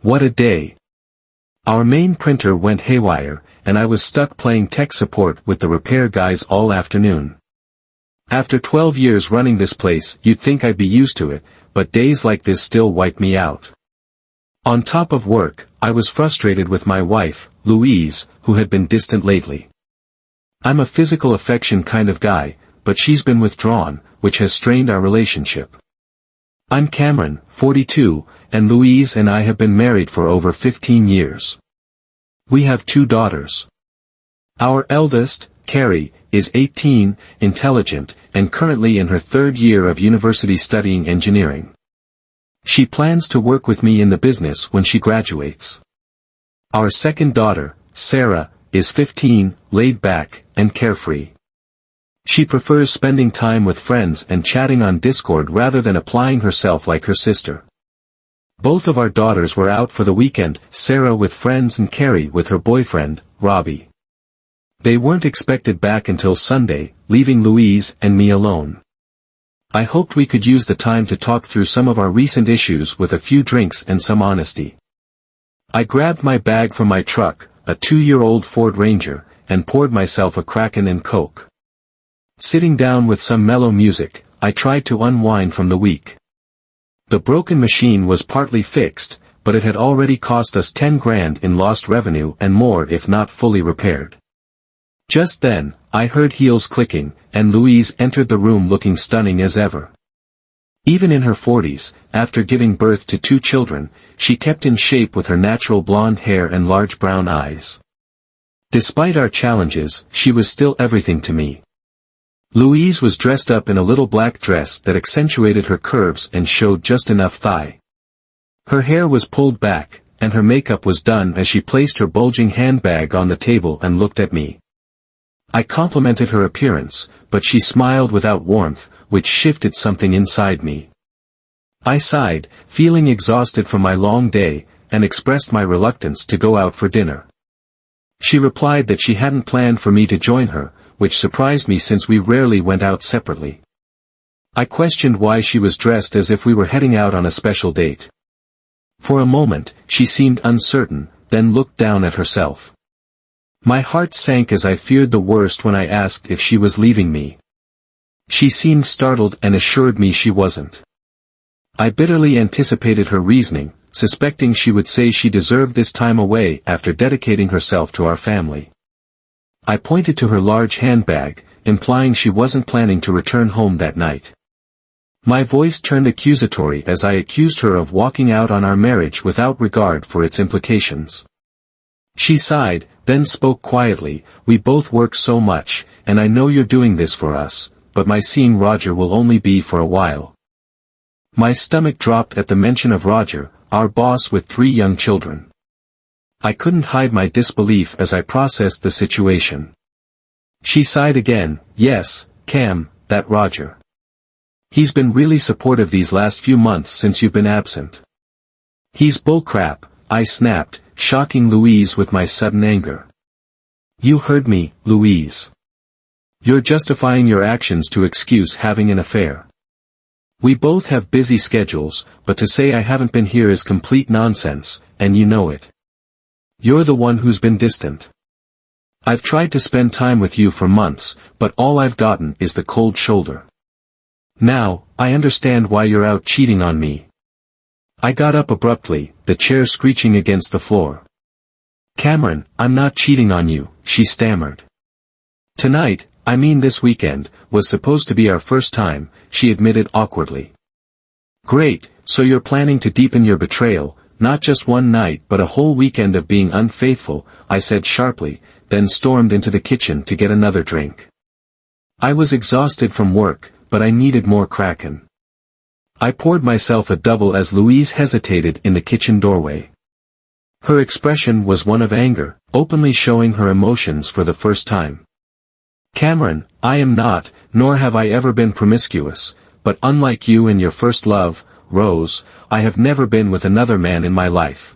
What a day. Our main printer went haywire, and I was stuck playing tech support with the repair guys all afternoon. After 12 years running this place, you'd think I'd be used to it, but days like this still wipe me out. On top of work, I was frustrated with my wife, Louise, who had been distant lately. I'm a physical affection kind of guy, but she's been withdrawn, which has strained our relationship. I'm Cameron, 42, and Louise and I have been married for over 15 years. We have 2 daughters. Our eldest, Carrie, is 18, intelligent, and currently in her 3rd year of university studying engineering. She plans to work with me in the business when she graduates. Our second daughter, Sarah, is 15, laid back, and carefree. She prefers spending time with friends and chatting on Discord rather than applying herself like her sister. Both of our daughters were out for the weekend, Sarah with friends and Carrie with her boyfriend, Robbie. They weren't expected back until Sunday, leaving Louise and me alone. I hoped we could use the time to talk through some of our recent issues with a few drinks and some honesty. I grabbed my bag from my truck, a 2-year-old Ford Ranger, and poured myself a Kraken and Coke. Sitting down with some mellow music, I tried to unwind from the week. The broken machine was partly fixed, but it had already cost us 10 grand in lost revenue and more if not fully repaired. Just then, I heard heels clicking, and Louise entered the room looking stunning as ever. Even in her 40s, after giving birth to 2 children, she kept in shape with her natural blonde hair and large brown eyes. Despite our challenges, she was still everything to me. Louise was dressed up in a little black dress that accentuated her curves and showed just enough thigh. Her hair was pulled back, and her makeup was done as she placed her bulging handbag on the table and looked at me. I complimented her appearance, but she smiled without warmth, which shifted something inside me. I sighed, feeling exhausted from my long day, and expressed my reluctance to go out for dinner. She replied that she hadn't planned for me to join her, which surprised me since we rarely went out separately. I questioned why she was dressed as if we were heading out on a special date. For a moment, she seemed uncertain, then looked down at herself. My heart sank as I feared the worst when I asked if she was leaving me. She seemed startled and assured me she wasn't. I bitterly anticipated her reasoning, suspecting she would say she deserved this time away after dedicating herself to our family. I pointed to her large handbag, implying she wasn't planning to return home that night. My voice turned accusatory as I accused her of walking out on our marriage without regard for its implications. She sighed, then spoke quietly, "We both work so much, and I know you're doing this for us, but my seeing Roger will only be for a while." My stomach dropped at the mention of Roger, our boss with 3 young children. I couldn't hide my disbelief as I processed the situation. She sighed again, "Yes, Cam, that Roger. He's been really supportive these last few months since you've been absent." "He's bullcrap," I snapped, shocking Louise with my sudden anger. "You heard me, Louise. You're justifying your actions to excuse having an affair. We both have busy schedules, but to say I haven't been here is complete nonsense, and you know it. You're the one who's been distant. I've tried to spend time with you for months, but all I've gotten is the cold shoulder. Now, I understand why you're out cheating on me." I got up abruptly, the chair screeching against the floor. "Cameron, I'm not cheating on you," she stammered. "Tonight, I mean this weekend, was supposed to be our first time," she admitted awkwardly. "Great, so you're planning to deepen your betrayal, not just one night but a whole weekend of being unfaithful," I said sharply, then stormed into the kitchen to get another drink. I was exhausted from work, but I needed more Kraken. I poured myself a double as Louise hesitated in the kitchen doorway. Her expression was one of anger, openly showing her emotions for the first time. "Cameron, I am not, nor have I ever been promiscuous, but unlike you and your first love, Rose, I have never been with another man in my life.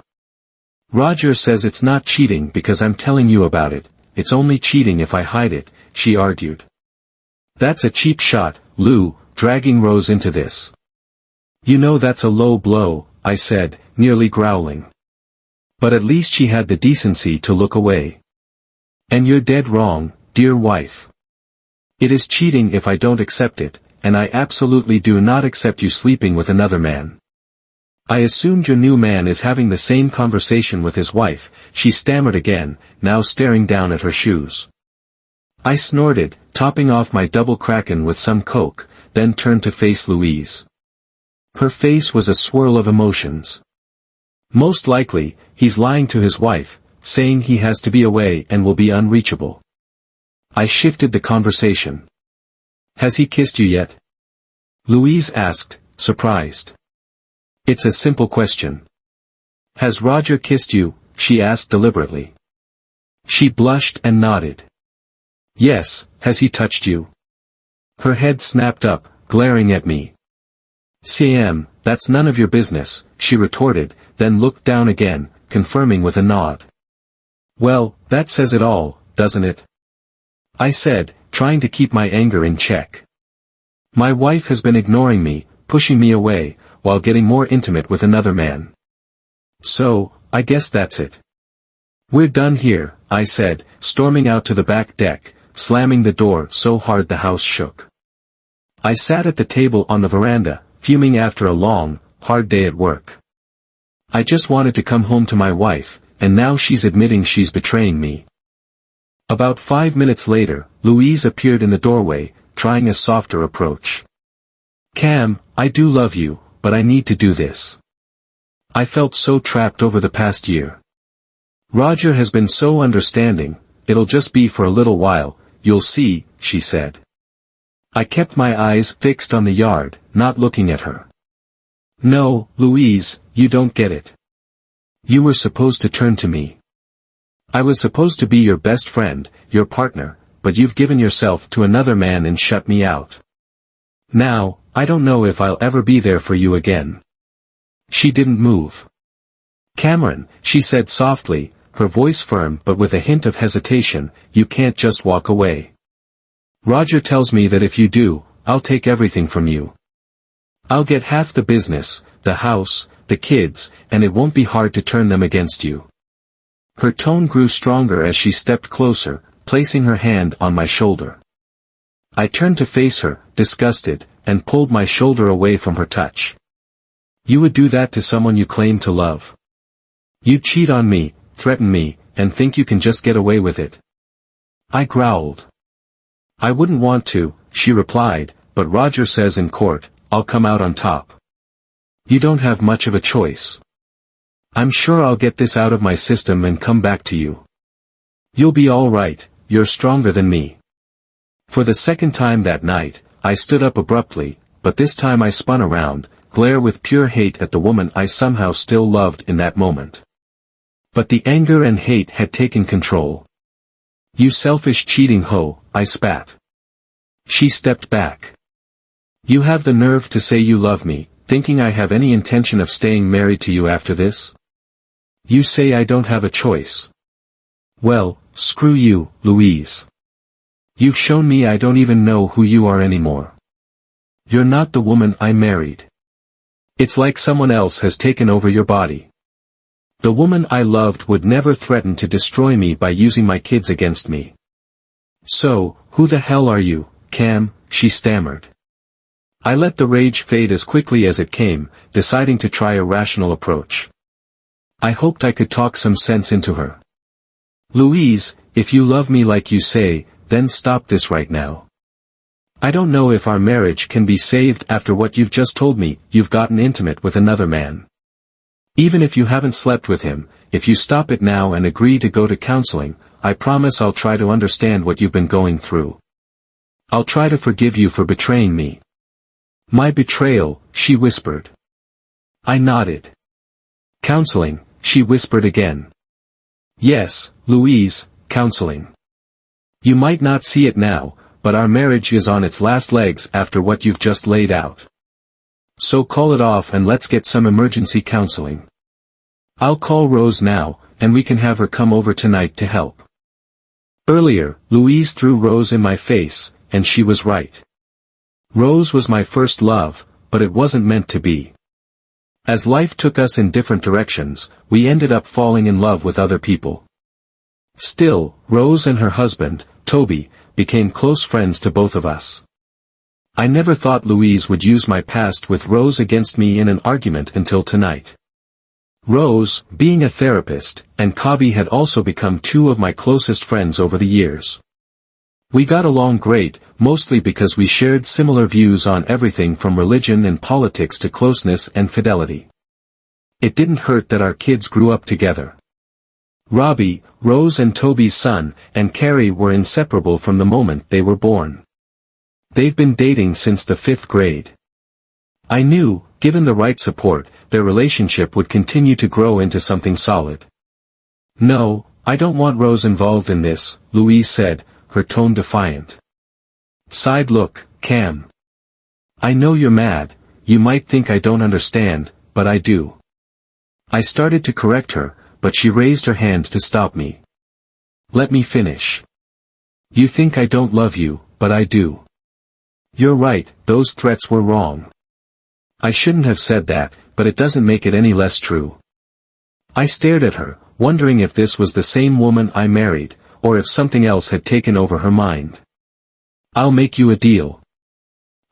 Roger says it's not cheating because I'm telling you about it, it's only cheating if I hide it," she argued. "That's a cheap shot, Lou, dragging Rose into this." "You know that's a low blow," I said, nearly growling. But at least she had the decency to look away. And you're dead wrong, dear wife. It is cheating if I don't accept it, and I absolutely do not accept you sleeping with another man. I assumed your new man is having the same conversation with his wife, she stammered again, now staring down at her shoes. I snorted, topping off my double kraken with some coke, then turned to face Louise. Her face was a swirl of emotions. Most likely, he's lying to his wife, saying he has to be away and will be unreachable. I shifted the conversation. Has he kissed you yet? Louise asked, surprised. It's a simple question. Has Roger kissed you? She asked deliberately. She blushed and nodded. Yes, has he touched you? Her head snapped up, glaring at me. Sam, that's none of your business, she retorted, then looked down again, confirming with a nod. Well, that says it all, doesn't it? I said, trying to keep my anger in check. My wife has been ignoring me, pushing me away, while getting more intimate with another man. So, I guess that's it. We're done here, I said, storming out to the back deck, slamming the door so hard the house shook. I sat at the table on the veranda, fuming after a long, hard day at work. I just wanted to come home to my wife, and now she's admitting she's betraying me. About 5 minutes later, Louise appeared in the doorway, trying a softer approach. Cam, I do love you, but I need to do this. I felt so trapped over the past year. Roger has been so understanding, it'll just be for a little while, you'll see, she said. I kept my eyes fixed on the yard, not looking at her. No, Louise, you don't get it. You were supposed to turn to me. I was supposed to be your best friend, your partner, but you've given yourself to another man and shut me out. Now, I don't know if I'll ever be there for you again. She didn't move. Cameron, she said softly, her voice firm but with a hint of hesitation, you can't just walk away. Roger tells me that if you do, I'll take everything from you. I'll get half the business, the house, the kids, and it won't be hard to turn them against you. Her tone grew stronger as she stepped closer, placing her hand on my shoulder. I turned to face her, disgusted, and pulled my shoulder away from her touch. You would do that to someone you claim to love? You'd cheat on me, threaten me, and think you can just get away with it? I growled. I wouldn't want to, she replied, but Roger says in court, I'll come out on top. You don't have much of a choice. I'm sure I'll get this out of my system and come back to you. You'll be all right, you're stronger than me. For the second time that night, I stood up abruptly, but this time I spun around, glare with pure hate at the woman I somehow still loved in that moment. But the anger and hate had taken control. You selfish cheating hoe, I spat. She stepped back. You have the nerve to say you love me, thinking I have any intention of staying married to you after this? You say I don't have a choice. Well, screw you, Louise. You've shown me I don't even know who you are anymore. You're not the woman I married. It's like someone else has taken over your body. The woman I loved would never threaten to destroy me by using my kids against me. So, who the hell are you, Cam? She stammered. I let the rage fade as quickly as it came, deciding to try a rational approach. I hoped I could talk some sense into her. Louise, if you love me like you say, then stop this right now. I don't know if our marriage can be saved after what you've just told me. You've gotten intimate with another man. Even if you haven't slept with him, if you stop it now and agree to go to counseling, I promise I'll try to understand what you've been going through. I'll try to forgive you for betraying me. My betrayal, she whispered. I nodded. Counseling, she whispered again. Yes, Louise, counseling. You might not see it now, but our marriage is on its last legs after what you've just laid out. So call it off and let's get some emergency counseling. I'll call Rose now, and we can have her come over tonight to help. Earlier, Louise threw Rose in my face, and she was right. Rose was my first love, but it wasn't meant to be. As life took us in different directions, we ended up falling in love with other people. Still, Rose and her husband, Toby, became close friends to both of us. I never thought Louise would use my past with Rose against me in an argument until tonight. Rose, being a therapist, and Kabi had also become two of my closest friends over the years. We got along great, mostly because we shared similar views on everything from religion and politics to closeness and fidelity. It didn't hurt that our kids grew up together. Robbie, Rose and Toby's son, and Carrie were inseparable from the moment they were born. They've been dating since the 5th grade. I knew, given the right support, their relationship would continue to grow into something solid. "No, I don't want Rose involved in this," Louise said, her tone defiant. Side look, Cam. "I know you're mad, you might think I don't understand, but I do." I started to correct her, but she raised her hand to stop me. "Let me finish. You think I don't love you, but I do. You're right, those threats were wrong. I shouldn't have said that, but it doesn't make it any less true." I stared at her, wondering if this was the same woman I married, or if something else had taken over her mind. "I'll make you a deal.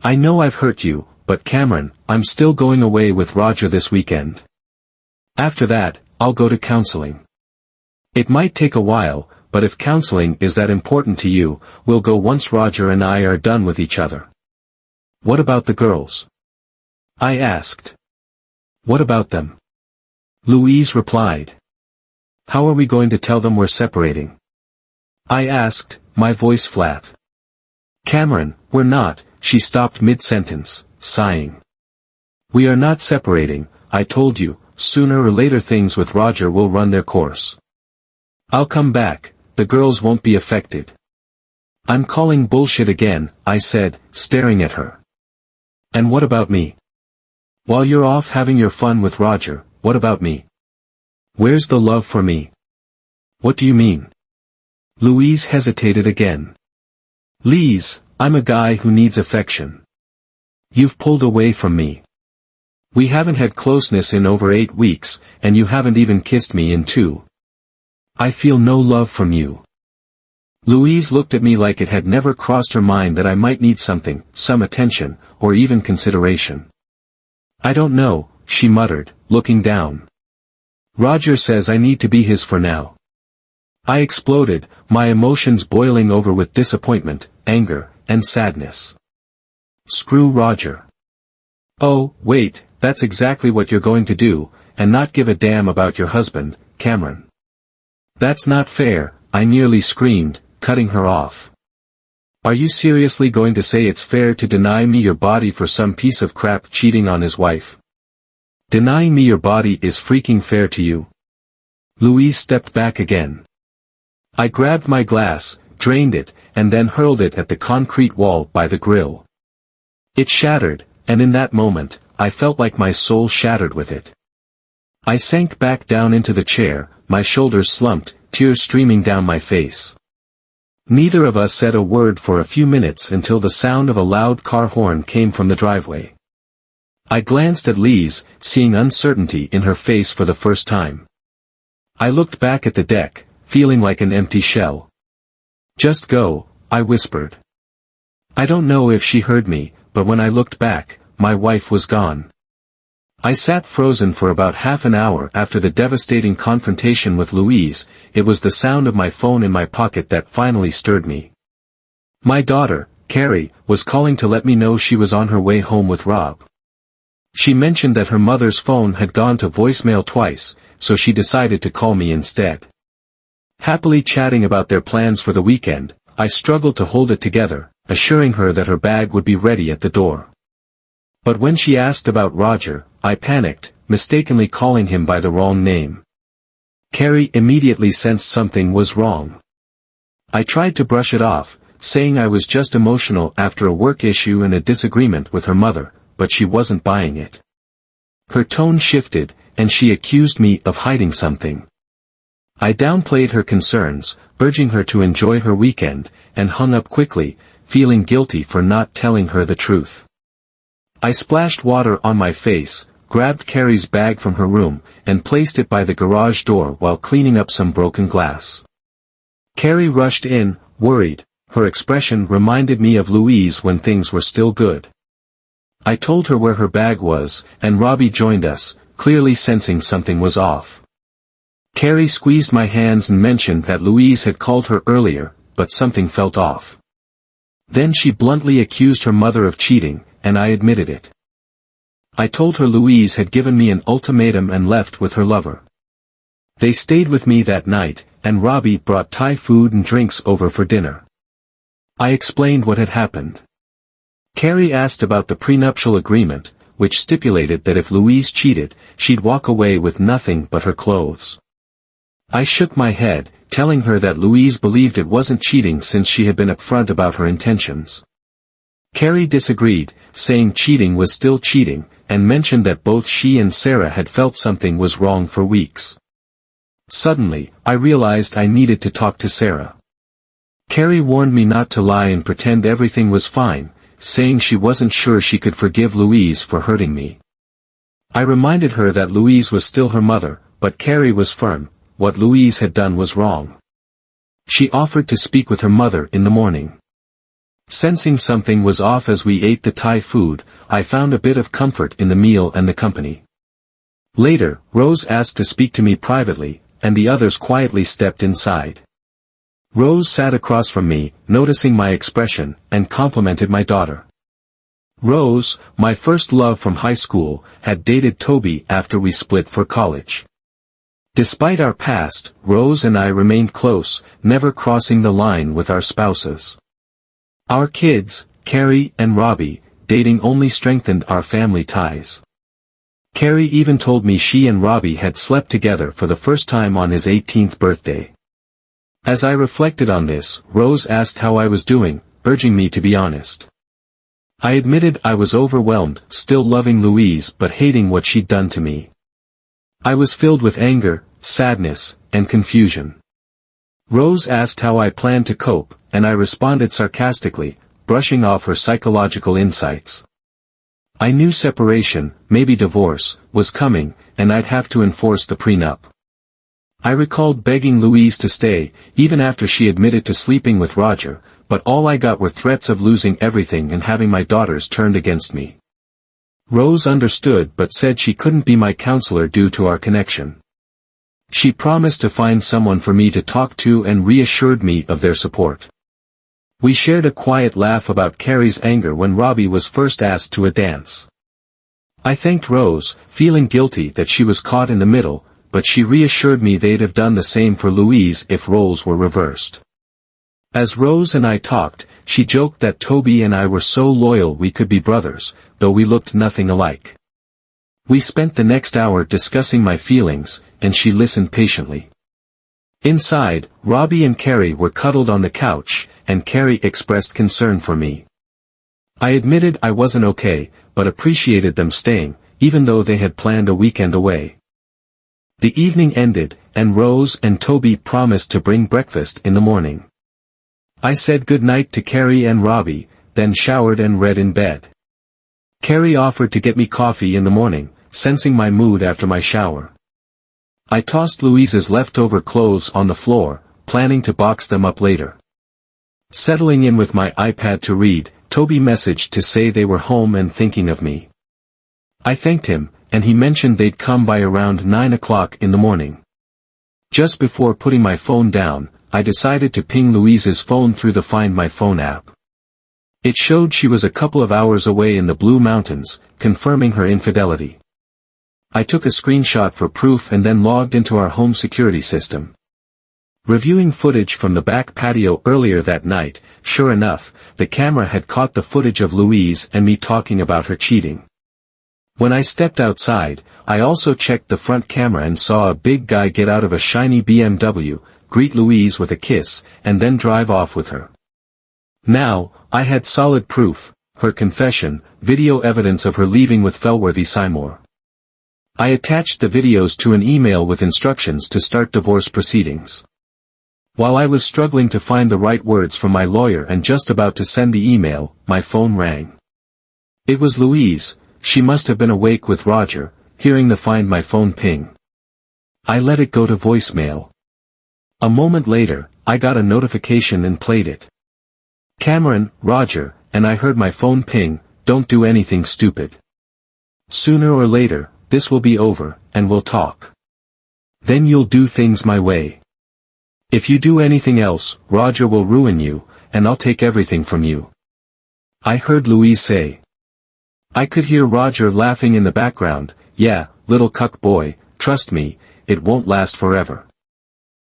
I know I've hurt you, but Cameron, I'm still going away with Roger this weekend. After that, I'll go to counseling. It might take a while, but if counseling is that important to you, we'll go once Roger and I are done with each other." "What about the girls?" I asked. "What about them?" Louise replied. "How are we going to tell them we're separating?" I asked, my voice flat. "Cameron, we're not," she stopped mid-sentence, sighing. "We are not separating, I told you, sooner or later things with Roger will run their course. I'll come back, the girls won't be affected." "I'm calling bullshit again," I said, staring at her. "And what about me? While you're off having your fun with Roger, what about me? Where's the love for me?" "What do you mean?" Louise hesitated again. "Lise, I'm a guy who needs affection. You've pulled away from me. We haven't had closeness in over 8 weeks, and you haven't even kissed me in 2. I feel no love from you." Louise looked at me like it had never crossed her mind that I might need something, some attention, or even consideration. "I don't know," she muttered, looking down. "Roger says I need to be his for now." I exploded, my emotions boiling over with disappointment, anger, and sadness. "Screw Roger. Oh, wait, that's exactly what you're going to do, and not give a damn about your husband, Cameron. That's not fair," I nearly screamed, cutting her off. "Are you seriously going to say it's fair to deny me your body for some piece of crap cheating on his wife? Denying me your body is freaking fair to you?" Louise stepped back again. I grabbed my glass, drained it, and then hurled it at the concrete wall by the grill. It shattered, and in that moment, I felt like my soul shattered with it. I sank back down into the chair, my shoulders slumped, tears streaming down my face. Neither of us said a word for a few minutes until the sound of a loud car horn came from the driveway. I glanced at Lise, seeing uncertainty in her face for the first time. I looked back at the deck, feeling like an empty shell. "Just go," I whispered. I don't know if she heard me, but when I looked back, my wife was gone. I sat frozen for about half an hour after the devastating confrontation with Louise. It was the sound of my phone in my pocket that finally stirred me. My daughter, Carrie, was calling to let me know she was on her way home with Rob. She mentioned that her mother's phone had gone to voicemail twice, so she decided to call me instead. Happily chatting about their plans for the weekend, I struggled to hold it together, assuring her that her bag would be ready at the door. But when she asked about Roger, I panicked, mistakenly calling him by the wrong name. Carrie immediately sensed something was wrong. I tried to brush it off, saying I was just emotional after a work issue and a disagreement with her mother, but she wasn't buying it. Her tone shifted, and she accused me of hiding something. I downplayed her concerns, urging her to enjoy her weekend, and hung up quickly, feeling guilty for not telling her the truth. I splashed water on my face, grabbed Carrie's bag from her room, and placed it by the garage door while cleaning up some broken glass. Carrie rushed in, worried. Her expression reminded me of Louise when things were still good. I told her where her bag was, and Robbie joined us, clearly sensing something was off. Carrie squeezed my hands and mentioned that Louise had called her earlier, but something felt off. Then she bluntly accused her mother of cheating, and I admitted it. I told her Louise had given me an ultimatum and left with her lover. They stayed with me that night, and Robbie brought Thai food and drinks over for dinner. I explained what had happened. Carrie asked about the prenuptial agreement, which stipulated that if Louise cheated, she'd walk away with nothing but her clothes. I shook my head, telling her that Louise believed it wasn't cheating since she had been upfront about her intentions. Carrie disagreed, saying cheating was still cheating, and mentioned that both she and Sarah had felt something was wrong for weeks. Suddenly, I realized I needed to talk to Sarah. Carrie warned me not to lie and pretend everything was fine, saying she wasn't sure she could forgive Louise for hurting me. I reminded her that Louise was still her mother, but Carrie was firm. What Louise had done was wrong. She offered to speak with her mother in the morning. Sensing something was off as we ate the Thai food, I found a bit of comfort in the meal and the company. Later, Rose asked to speak to me privately, and the others quietly stepped inside. Rose sat across from me, noticing my expression, and complimented my daughter. Rose, my first love from high school, had dated Toby after we split for college. Despite our past, Rose and I remained close, never crossing the line with our spouses. Our kids, Carrie and Robbie, dating only strengthened our family ties. Carrie even told me she and Robbie had slept together for the first time on his 18th birthday. As I reflected on this, Rose asked how I was doing, urging me to be honest. I admitted I was overwhelmed, still loving Louise but hating what she'd done to me. I was filled with anger, sadness, and confusion. Rose asked how I planned to cope, and I responded sarcastically, brushing off her psychological insights. I knew separation, maybe divorce, was coming, and I'd have to enforce the prenup. I recalled begging Louise to stay, even after she admitted to sleeping with Roger, but all I got were threats of losing everything and having my daughters turned against me. Rose understood but said she couldn't be my counselor due to our connection. She promised to find someone for me to talk to and reassured me of their support. We shared a quiet laugh about Carrie's anger when Robbie was first asked to a dance. I thanked Rose, feeling guilty that she was caught in the middle, but she reassured me they'd have done the same for Louise if roles were reversed. As Rose and I talked, she joked that Toby and I were so loyal we could be brothers, though we looked nothing alike. We spent the next hour discussing my feelings, and she listened patiently. Inside, Robbie and Carrie were cuddled on the couch, and Carrie expressed concern for me. I admitted I wasn't okay, but appreciated them staying, even though they had planned a weekend away. The evening ended, and Rose and Toby promised to bring breakfast in the morning. I said goodnight to Carrie and Robbie, then showered and read in bed. Carrie offered to get me coffee in the morning, sensing my mood after my shower. I tossed Louise's leftover clothes on the floor, planning to box them up later. Settling in with my iPad to read, Toby messaged to say they were home and thinking of me. I thanked him, and he mentioned they'd come by around 9 o'clock in the morning. Just before putting my phone down, I decided to ping Louise's phone through the Find My Phone app. It showed she was a couple of hours away in the Blue Mountains, confirming her infidelity. I took a screenshot for proof and then logged into our home security system. Reviewing footage from the back patio earlier that night, sure enough, the camera had caught the footage of Louise and me talking about her cheating. When I stepped outside, I also checked the front camera and saw a big guy get out of a shiny BMW, greet Louise with a kiss, and then drive off with her. Now, I had solid proof, her confession, video evidence of her leaving with Felworthy Seymour. I attached the videos to an email with instructions to start divorce proceedings. While I was struggling to find the right words from my lawyer and just about to send the email, my phone rang. It was Louise, she must have been awake with Roger, hearing the Find My Phone ping. I let it go to voicemail. A moment later, I got a notification and played it. Cameron, Roger, and I heard my phone ping, don't do anything stupid. Sooner or later, this will be over, and we'll talk. Then you'll do things my way. If you do anything else, Roger will ruin you, and I'll take everything from you. I heard Louise say. I could hear Roger laughing in the background, yeah, little cuck boy, trust me, it won't last forever.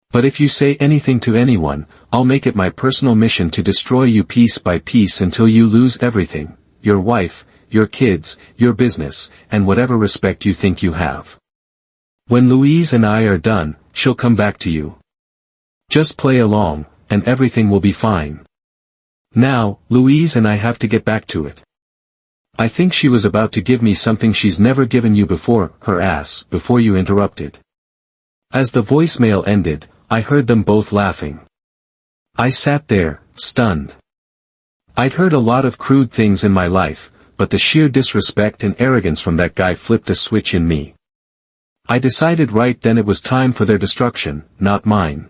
But if you say anything to anyone, I'll make it my personal mission to destroy you piece by piece until you lose everything, your wife, your kids, your business, and whatever respect you think you have. When Louise and I are done, she'll come back to you. Just play along, and everything will be fine. Now, Louise and I have to get back to it. I think she was about to give me something she's never given you before, her ass, before you interrupted. As the voicemail ended, I heard them both laughing. I sat there, stunned. I'd heard a lot of crude things in my life, but the sheer disrespect and arrogance from that guy flipped a switch in me. I decided right then it was time for their destruction, not mine.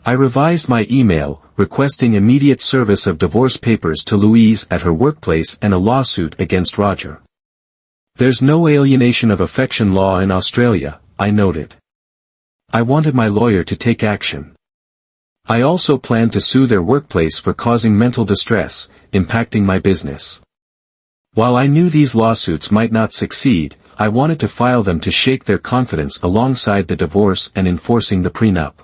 I revised my email, requesting immediate service of divorce papers to Louise at her workplace and a lawsuit against Roger. There's no alienation of affection law in Australia, I noted. I wanted my lawyer to take action. I also planned to sue their workplace for causing mental distress, impacting my business. While I knew these lawsuits might not succeed, I wanted to file them to shake their confidence alongside the divorce and enforcing the prenup.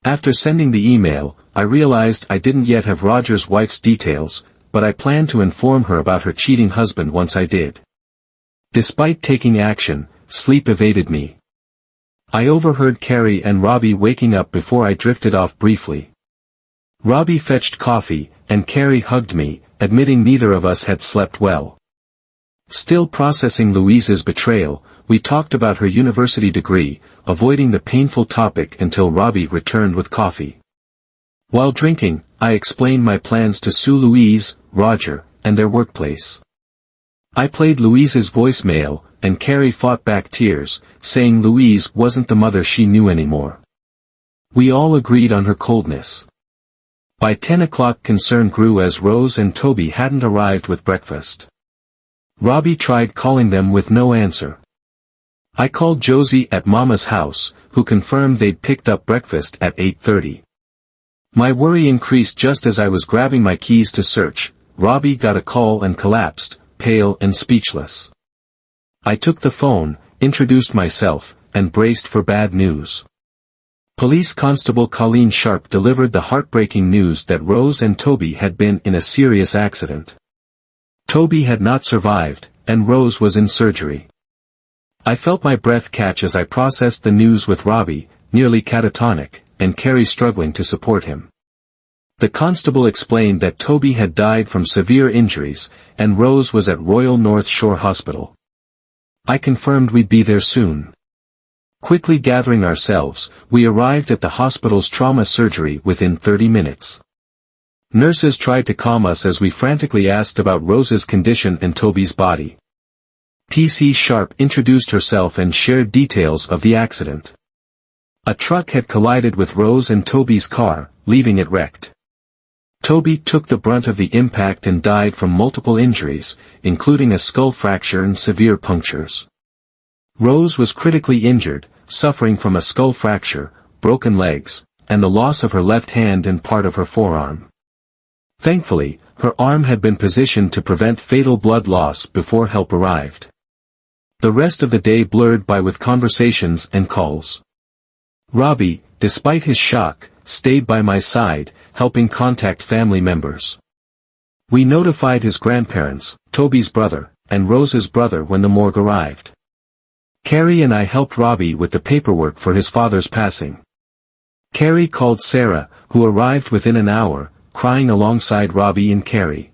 After sending the email, I realized I didn't yet have Roger's wife's details, but I planned to inform her about her cheating husband once I did. Despite taking action, sleep evaded me. I overheard Carrie and Robbie waking up before I drifted off briefly. Robbie fetched coffee, and Carrie hugged me, admitting neither of us had slept well. Still processing Louise's betrayal, we talked about her university degree, avoiding the painful topic until Robbie returned with coffee. While drinking, I explained my plans to sue Louise, Roger, and their workplace. I played Louise's voicemail, and Carrie fought back tears, saying Louise wasn't the mother she knew anymore. We all agreed on her coldness. By 10 o'clock concern grew as Rose and Toby hadn't arrived with breakfast. Robbie tried calling them with no answer. I called Josie at Mama's house, who confirmed they'd picked up breakfast at 8:30. My worry increased just as I was grabbing my keys to search. Robbie got a call and collapsed, pale and speechless. I took the phone, introduced myself, and braced for bad news. Police Constable Colleen Sharp delivered the heartbreaking news that Rose and Toby had been in a serious accident. Toby had not survived, and Rose was in surgery. I felt my breath catch as I processed the news with Robbie, nearly catatonic, and Carrie struggling to support him. The constable explained that Toby had died from severe injuries, and Rose was at Royal North Shore Hospital. I confirmed we'd be there soon. Quickly gathering ourselves, we arrived at the hospital's trauma surgery within 30 minutes. Nurses tried to calm us as we frantically asked about Rose's condition and Toby's body. PC Sharp introduced herself and shared details of the accident. A truck had collided with Rose and Toby's car, leaving it wrecked. Toby took the brunt of the impact and died from multiple injuries, including a skull fracture and severe punctures. Rose was critically injured, suffering from a skull fracture, broken legs, and the loss of her left hand and part of her forearm. Thankfully, her arm had been positioned to prevent fatal blood loss before help arrived. The rest of the day blurred by with conversations and calls. Robbie, despite his shock, stayed by my side, helping contact family members. We notified his grandparents, Toby's brother, and Rose's brother when the morgue arrived. Carrie and I helped Robbie with the paperwork for his father's passing. Carrie called Sarah, who arrived within an hour, crying alongside Robbie and Carrie.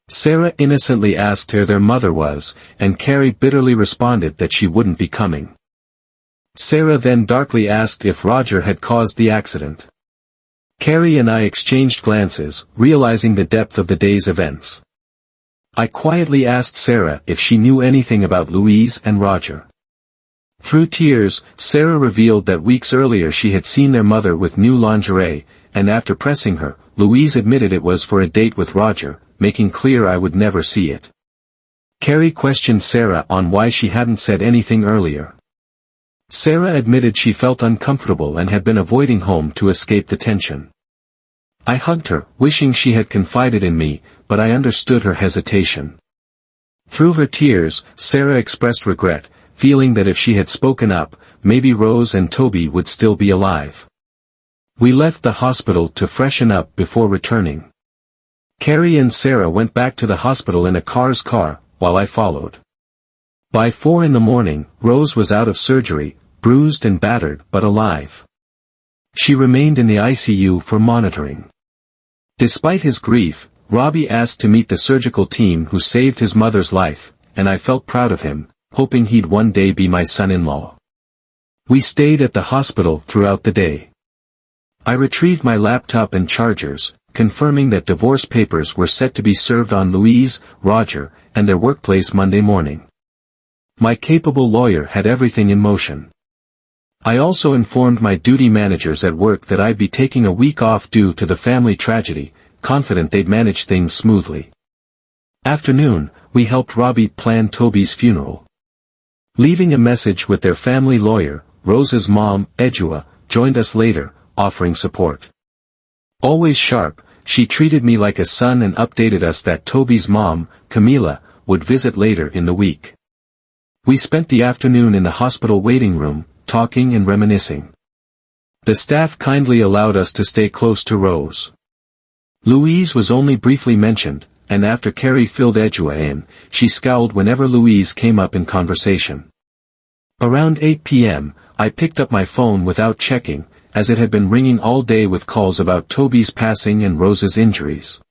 Sarah innocently asked where their mother was, and Carrie bitterly responded that she wouldn't be coming. Sarah then darkly asked if Roger had caused the accident. Carrie and I exchanged glances, realizing the depth of the day's events. I quietly asked Sarah if she knew anything about Louise and Roger. Through tears, Sarah revealed that weeks earlier she had seen their mother with new lingerie, and after pressing her, Louise admitted it was for a date with Roger, making clear I would never see it. Carrie questioned Sarah on why she hadn't said anything earlier. Sarah admitted she felt uncomfortable and had been avoiding home to escape the tension. I hugged her, wishing she had confided in me, but I understood her hesitation. Through her tears, Sarah expressed regret, feeling that if she had spoken up, maybe Rose and Toby would still be alive. We left the hospital to freshen up before returning. Carrie and Sarah went back to the hospital in a car's car, while I followed. By 4 in the morning, Rose was out of surgery, bruised and battered but alive. She remained in the ICU for monitoring. Despite his grief, Robbie asked to meet the surgical team who saved his mother's life, and I felt proud of him, hoping he'd one day be my son-in-law. We stayed at the hospital throughout the day. I retrieved my laptop and chargers, confirming that divorce papers were set to be served on Louise, Roger, and their workplace Monday morning. My capable lawyer had everything in motion. I also informed my duty managers at work that I'd be taking a week off due to the family tragedy, confident they'd manage things smoothly. Afternoon, we helped Robbie plan Toby's funeral. Leaving a message with their family lawyer, Rose's mom, Edua, joined us later, offering support. Always sharp, she treated me like a son and updated us that Toby's mom, Camila, would visit later in the week. We spent the afternoon in the hospital waiting room, talking and reminiscing. The staff kindly allowed us to stay close to Rose. Louise was only briefly mentioned, and after Carrie filled Edua in, she scowled whenever Louise came up in conversation. Around 8 p.m., I picked up my phone without checking, as it had been ringing all day with calls about Toby's passing and Rose's injuries.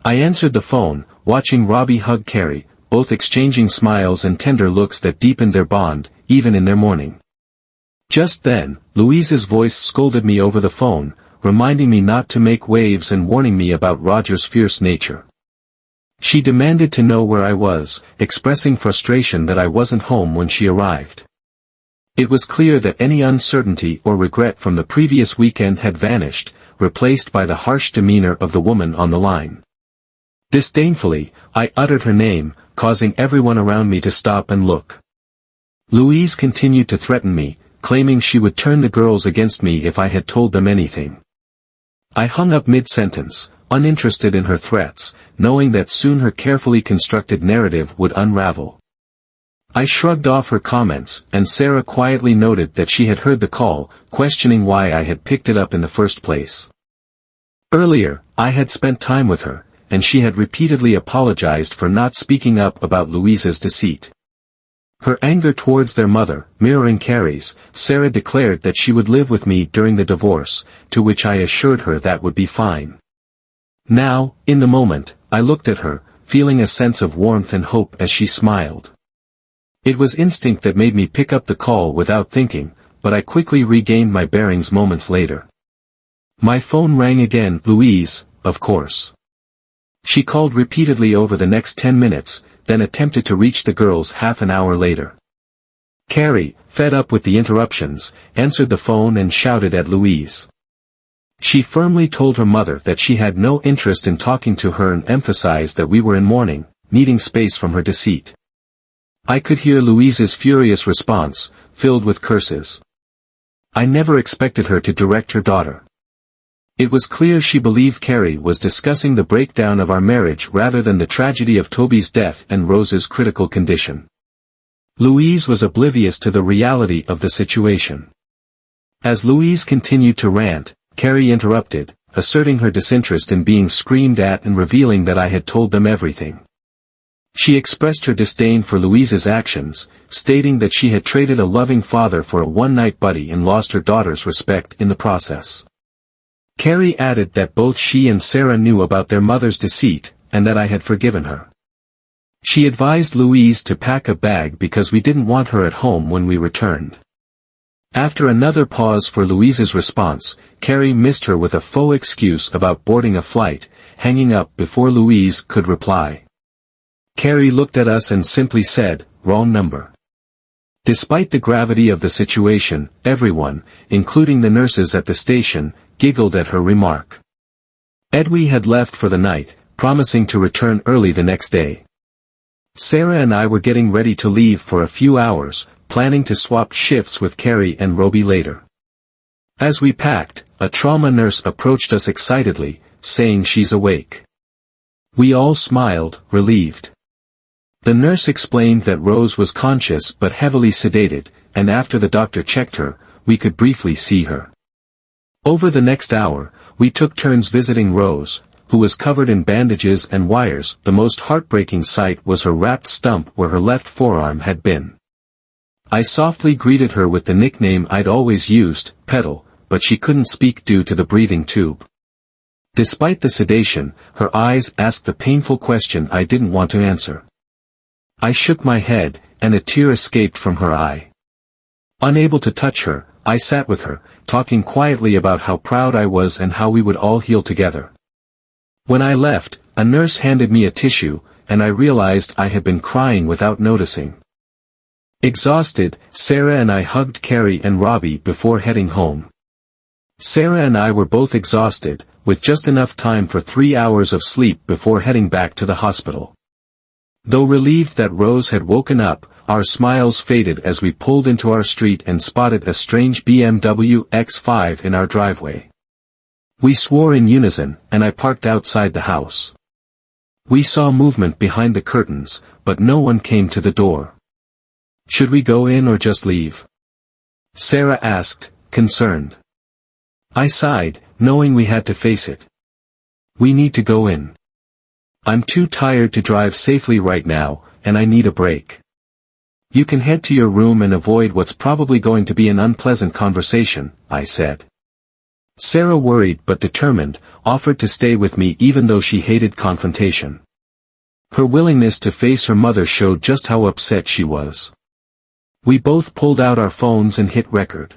I answered the phone, watching Robbie hug Carrie, both exchanging smiles and tender looks that deepened their bond, even in their mourning. Just then, Louise's voice scolded me over the phone, reminding me not to make waves and warning me about Roger's fierce nature. She demanded to know where I was, expressing frustration that I wasn't home when she arrived. It was clear that any uncertainty or regret from the previous weekend had vanished, replaced by the harsh demeanor of the woman on the line. Disdainfully, I uttered her name, causing everyone around me to stop and look. Louise continued to threaten me, claiming she would turn the girls against me if I had told them anything. I hung up mid-sentence, uninterested in her threats, knowing that soon her carefully constructed narrative would unravel. I shrugged off her comments, and Sarah quietly noted that she had heard the call, questioning why I had picked it up in the first place. Earlier, I had spent time with her, and she had repeatedly apologized for not speaking up about Louise's deceit. Her anger towards their mother, mirroring Carrie's, Sarah declared that she would live with me during the divorce, to which I assured her that would be fine. Now, in the moment, I looked at her, feeling a sense of warmth and hope as she smiled. It was instinct that made me pick up the call without thinking, but I quickly regained my bearings moments later. My phone rang again, Louise, of course. She called repeatedly over the next 10 minutes, then attempted to reach the girls half an hour later. Carrie, fed up with the interruptions, answered the phone and shouted at Louise. She firmly told her mother that she had no interest in talking to her and emphasized that we were in mourning, needing space from her deceit. I could hear Louise's furious response, filled with curses. I never expected her to direct her daughter. It was clear she believed Carrie was discussing the breakdown of our marriage rather than the tragedy of Toby's death and Rose's critical condition. Louise was oblivious to the reality of the situation. As Louise continued to rant, Carrie interrupted, asserting her disinterest in being screamed at and revealing that I had told them everything. She expressed her disdain for Louise's actions, stating that she had traded a loving father for a one-night buddy and lost her daughter's respect in the process. Carrie added that both she and Sarah knew about their mother's deceit, and that I had forgiven her. She advised Louise to pack a bag because we didn't want her at home when we returned. After another pause for Louise's response, Carrie missed her with a faux excuse about boarding a flight, hanging up before Louise could reply. Carrie looked at us and simply said, "Wrong number." Despite the gravity of the situation, everyone, including the nurses at the station, giggled at her remark. Edwy had left for the night, promising to return early the next day. Sarah and I were getting ready to leave for a few hours, planning to swap shifts with Carrie and Roby later. As we packed, a trauma nurse approached us excitedly, saying she's awake. We all smiled, relieved. The nurse explained that Rose was conscious but heavily sedated, and after the doctor checked her, we could briefly see her. Over the next hour, we took turns visiting Rose, who was covered in bandages and wires. The most heartbreaking sight was her wrapped stump where her left forearm had been. I softly greeted her with the nickname I'd always used, Petal, but she couldn't speak due to the breathing tube. Despite the sedation, her eyes asked the painful question I didn't want to answer. I shook my head, and a tear escaped from her eye. Unable to touch her, I sat with her, talking quietly about how proud I was and how we would all heal together. When I left, a nurse handed me a tissue, and I realized I had been crying without noticing. Exhausted, Sarah and I hugged Carrie and Robbie before heading home. Sarah and I were both exhausted, with just enough time for 3 hours of sleep before heading back to the hospital. Though relieved that Rose had woken up, our smiles faded as we pulled into our street and spotted a strange BMW X5 in our driveway. We swore in unison, and I parked outside the house. We saw movement behind the curtains, but no one came to the door. Should we go in or just leave? Sarah asked, concerned. I sighed, knowing we had to face it. We need to go in. I'm too tired to drive safely right now, and I need a break. You can head to your room and avoid what's probably going to be an unpleasant conversation, I said. Sarah, worried but determined, offered to stay with me even though she hated confrontation. Her willingness to face her mother showed just how upset she was. We both pulled out our phones and hit record.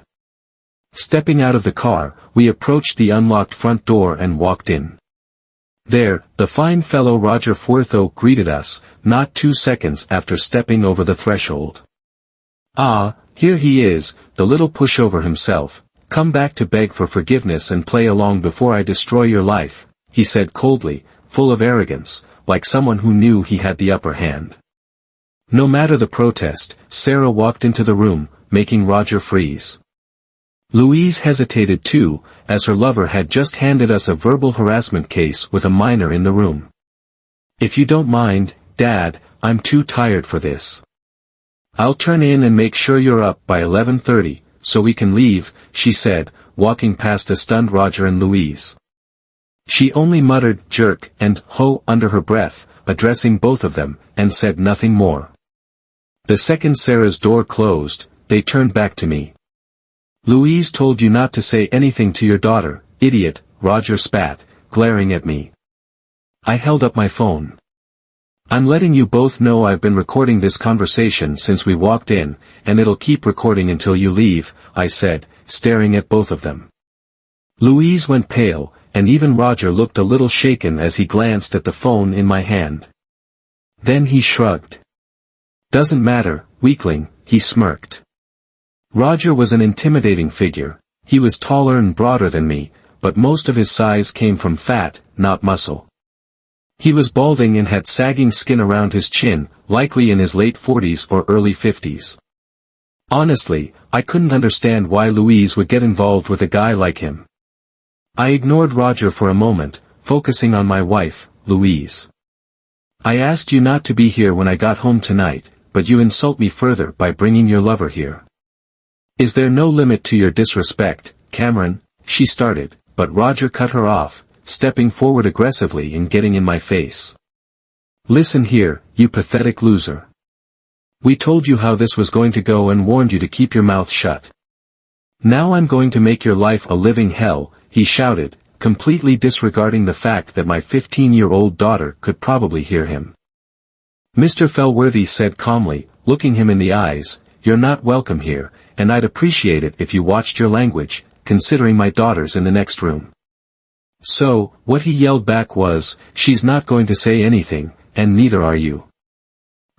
Stepping out of the car, we approached the unlocked front door and walked in. There, the fine fellow Roger Fortho greeted us, not 2 seconds after stepping over the threshold. "Ah, here he is, the little pushover himself, come back to beg for forgiveness and play along before I destroy your life," he said coldly, full of arrogance, like someone who knew he had the upper hand. No matter the protest, Sarah walked into the room, making Roger freeze. Louise hesitated too, as her lover had just handed us a verbal harassment case with a minor in the room. "If you don't mind, Dad, I'm too tired for this. I'll turn in and make sure you're up by 11:30, so we can leave," she said, walking past a stunned Roger and Louise. She only muttered "jerk" and "ho" under her breath, addressing both of them, and said nothing more. The second Sarah's door closed, they turned back to me. "Louise told you not to say anything to your daughter, idiot," Roger spat, glaring at me. I held up my phone. "I'm letting you both know I've been recording this conversation since we walked in, and it'll keep recording until you leave," I said, staring at both of them. Louise went pale, and even Roger looked a little shaken as he glanced at the phone in my hand. Then he shrugged. "Doesn't matter, weakling," he smirked. Roger was an intimidating figure. He was taller and broader than me, but most of his size came from fat, not muscle. He was balding and had sagging skin around his chin, likely in his late 40s or early 50s. Honestly, I couldn't understand why Louise would get involved with a guy like him. I ignored Roger for a moment, focusing on my wife, Louise. "I asked you not to be here when I got home tonight, but you insult me further by bringing your lover here. Is there no limit to your disrespect, Cameron?" she started, but Roger cut her off, stepping forward aggressively and getting in my face. "Listen here, you pathetic loser. We told you how this was going to go and warned you to keep your mouth shut. Now I'm going to make your life a living hell," he shouted, completely disregarding the fact that my 15-year-old daughter could probably hear him. Mr. Fellworthy said calmly, looking him in the eyes, "You're not welcome here, and I'd appreciate it if you watched your language, considering my daughter's in the next room." So, what he yelled back was, "She's not going to say anything, and neither are you.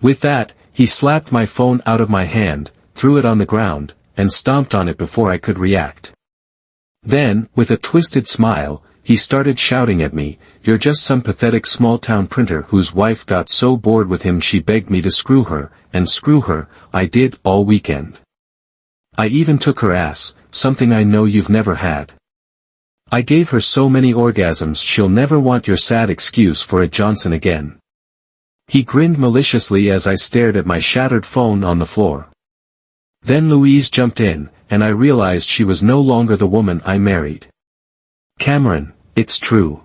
With that, he slapped my phone out of my hand, threw it on the ground, and stomped on it before I could react. Then, with a twisted smile, he started shouting at me, "You're just some pathetic small-town printer whose wife got so bored with him she begged me to screw her, and screw her, I did, all weekend. I even took her ass, something I know you've never had. I gave her so many orgasms she'll never want your sad excuse for a Johnson again." He grinned maliciously as I stared at my shattered phone on the floor. Then Louise jumped in, and I realized she was no longer the woman I married. "Cameron, it's true.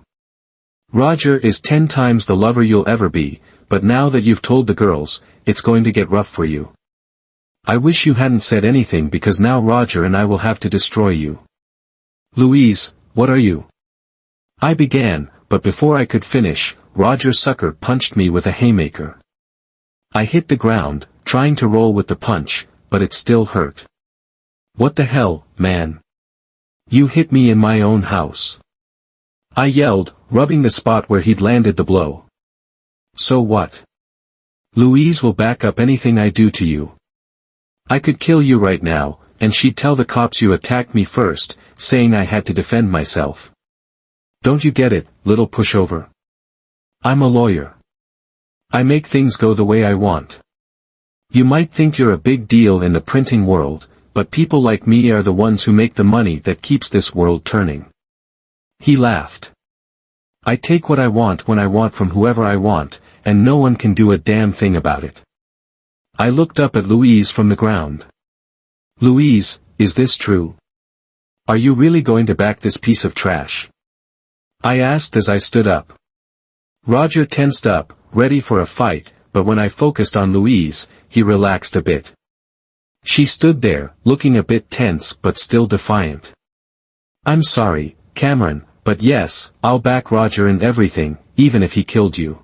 Roger is 10 times the lover you'll ever be, but now that you've told the girls, it's going to get rough for you. I wish you hadn't said anything because now Roger and I will have to destroy you." "Louise, what are you?" I began, but before I could finish, Roger Sucker punched me with a haymaker. I hit the ground, trying to roll with the punch, but it still hurt. "What the hell, man? You hit me in my own house," I yelled, rubbing the spot where he'd landed the blow. "So what? Louise will back up anything I do to you. I could kill you right now, and she'd tell the cops you attacked me first, saying I had to defend myself. Don't you get it, little pushover? I'm a lawyer. I make things go the way I want. You might think you're a big deal in the printing world, but people like me are the ones who make the money that keeps this world turning." He laughed. "I take what I want when I want from whoever I want, and no one can do a damn thing about it." I looked up at Louise from the ground. "Louise, is this true? Are you really going to back this piece of trash?" I asked as I stood up. Roger tensed up, ready for a fight, but when I focused on Louise, he relaxed a bit. She stood there, looking a bit tense but still defiant. "I'm sorry, Cameron, but yes, I'll back Roger in everything, even if he killed you.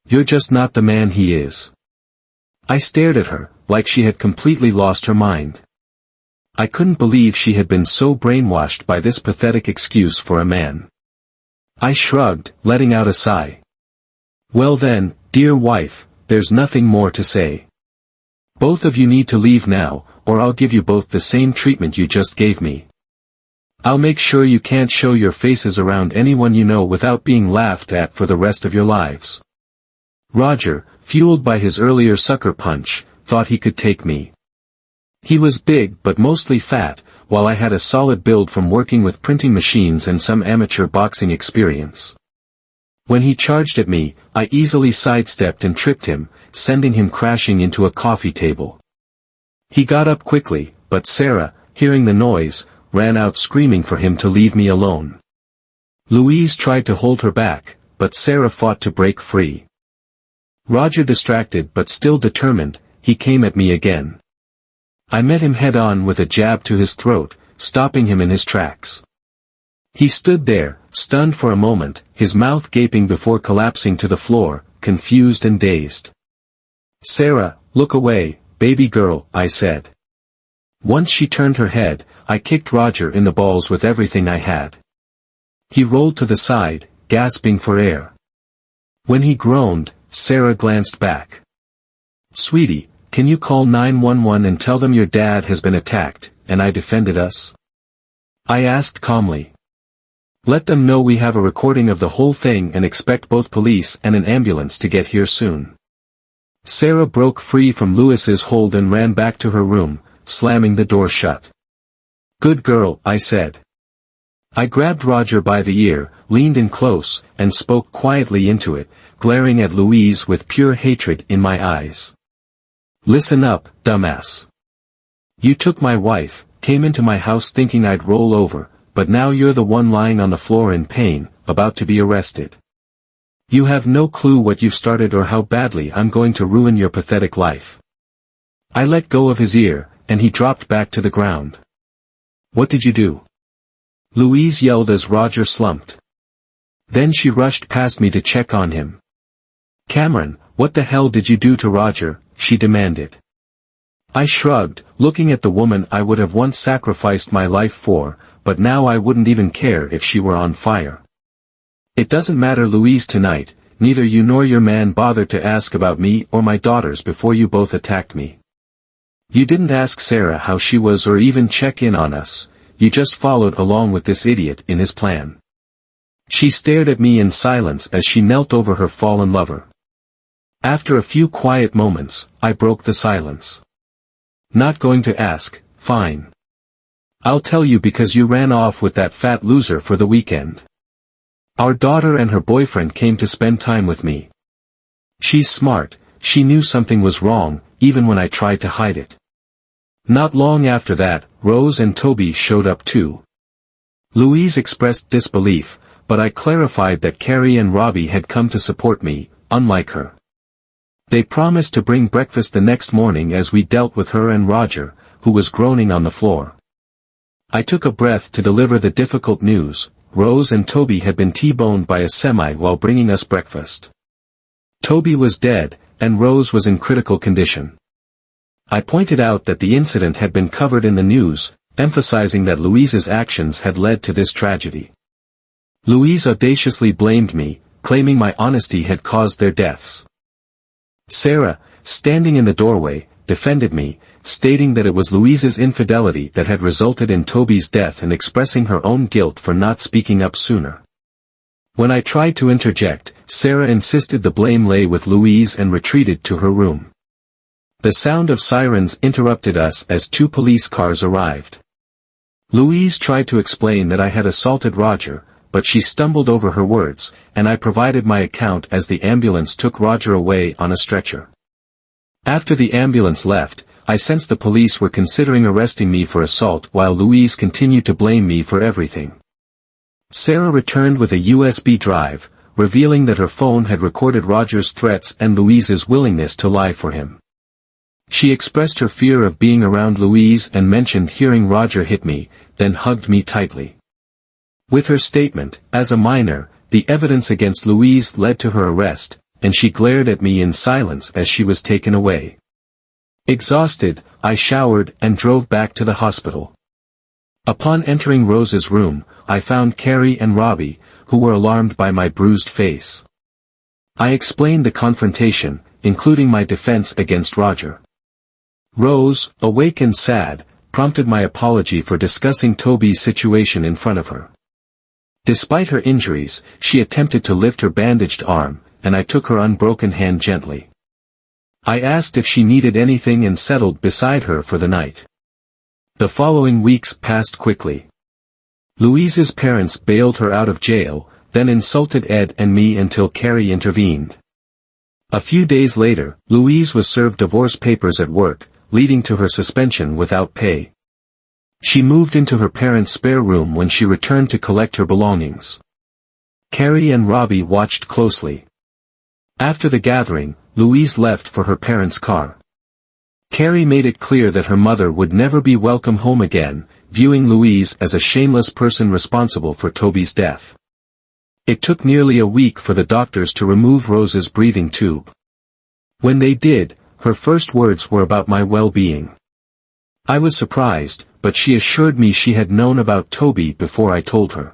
You're just not the man he is." I stared at her, like she had completely lost her mind. I couldn't believe she had been so brainwashed by this pathetic excuse for a man. I shrugged, letting out a sigh. "Well then, dear wife, there's nothing more to say. Both of you need to leave now, or I'll give you both the same treatment you just gave me. I'll make sure you can't show your faces around anyone you know without being laughed at for the rest of your lives." Roger, fueled by his earlier sucker punch, thought he could take me. He was big but mostly fat, while I had a solid build from working with printing machines and some amateur boxing experience. When he charged at me, I easily sidestepped and tripped him, sending him crashing into a coffee table. He got up quickly, but Sarah, hearing the noise, ran out screaming for him to leave me alone. Louise tried to hold her back, but Sarah fought to break free. Roger, distracted but still determined, he came at me again. I met him head-on with a jab to his throat, stopping him in his tracks. He stood there, stunned for a moment, his mouth gaping before collapsing to the floor, confused and dazed. "Sarah, look away, baby girl," I said. Once she turned her head, I kicked Roger in the balls with everything I had. He rolled to the side, gasping for air. When he groaned, Sarah glanced back. "Sweetie, can you call 911 and tell them your dad has been attacked, and I defended us?" I asked calmly. "Let them know we have a recording of the whole thing and expect both police and an ambulance to get here soon." Sarah broke free from Lewis's hold and ran back to her room, slamming the door shut. "Good girl," I said. I grabbed Roger by the ear, leaned in close, and spoke quietly into it, glaring at Louise with pure hatred in my eyes. "Listen up, dumbass. You took my wife, came into my house thinking I'd roll over, but now you're the one lying on the floor in pain, about to be arrested. You have no clue what you've started or how badly I'm going to ruin your pathetic life." I let go of his ear, and he dropped back to the ground. "What did you do?" Louise yelled as Roger slumped. Then she rushed past me to check on him. "Cameron, what the hell did you do to Roger?" she demanded. I shrugged, looking at the woman I would have once sacrificed my life for, but now I wouldn't even care if she were on fire. "It doesn't matter, Louise. Tonight, neither you nor your man bothered to ask about me or my daughters before you both attacked me. You didn't ask Sarah how she was or even check in on us, you just followed along with this idiot in his plan." She stared at me in silence as she knelt over her fallen lover. After a few quiet moments, I broke the silence. "Not going to ask, fine. I'll tell you because you ran off with that fat loser for the weekend. Our daughter and her boyfriend came to spend time with me. She's smart, she knew something was wrong, even when I tried to hide it. Not long after that, Rose and Toby showed up too. Louise expressed disbelief, but I clarified that Carrie and Robbie had come to support me, unlike her. They promised to bring breakfast the next morning as we dealt with her and Roger, who was groaning on the floor. I took a breath to deliver the difficult news. Rose and Toby had been T-boned by a semi while bringing us breakfast. Toby was dead, and Rose was in critical condition. I pointed out that the incident had been covered in the news, emphasizing that Louise's actions had led to this tragedy. Louise audaciously blamed me, claiming my honesty had caused their deaths. Sarah, standing in the doorway, defended me, stating that it was Louise's infidelity that had resulted in Toby's death and expressing her own guilt for not speaking up sooner. When I tried to interject, Sarah insisted the blame lay with Louise and retreated to her room. The sound of sirens interrupted us as 2 police cars arrived. Louise tried to explain that I had assaulted Roger, but she stumbled over her words, and I provided my account as the ambulance took Roger away on a stretcher. After the ambulance left, I sensed the police were considering arresting me for assault while Louise continued to blame me for everything. Sarah returned with a USB drive, revealing that her phone had recorded Roger's threats and Louise's willingness to lie for him. She expressed her fear of being around Louise and mentioned hearing Roger hit me, then hugged me tightly. With her statement, as a minor, the evidence against Louise led to her arrest, and she glared at me in silence as she was taken away. Exhausted, I showered and drove back to the hospital. Upon entering Rose's room, I found Carrie and Robbie, who were alarmed by my bruised face. I explained the confrontation, including my defense against Roger. Rose, awake and sad, prompted my apology for discussing Toby's situation in front of her. Despite her injuries, she attempted to lift her bandaged arm, and I took her unbroken hand gently. I asked if she needed anything and settled beside her for the night. The following weeks passed quickly. Louise's parents bailed her out of jail, then insulted Ed and me until Carrie intervened. A few days later, Louise was served divorce papers at work, leading to her suspension without pay. She moved into her parents' spare room when she returned to collect her belongings. Carrie and Robbie watched closely. After the gathering, Louise left for her parents' car. Carrie made it clear that her mother would never be welcome home again, viewing Louise as a shameless person responsible for Toby's death. It took nearly a week for the doctors to remove Rose's breathing tube. When they did, her first words were about my well-being. I was surprised, but she assured me she had known about Toby before I told her.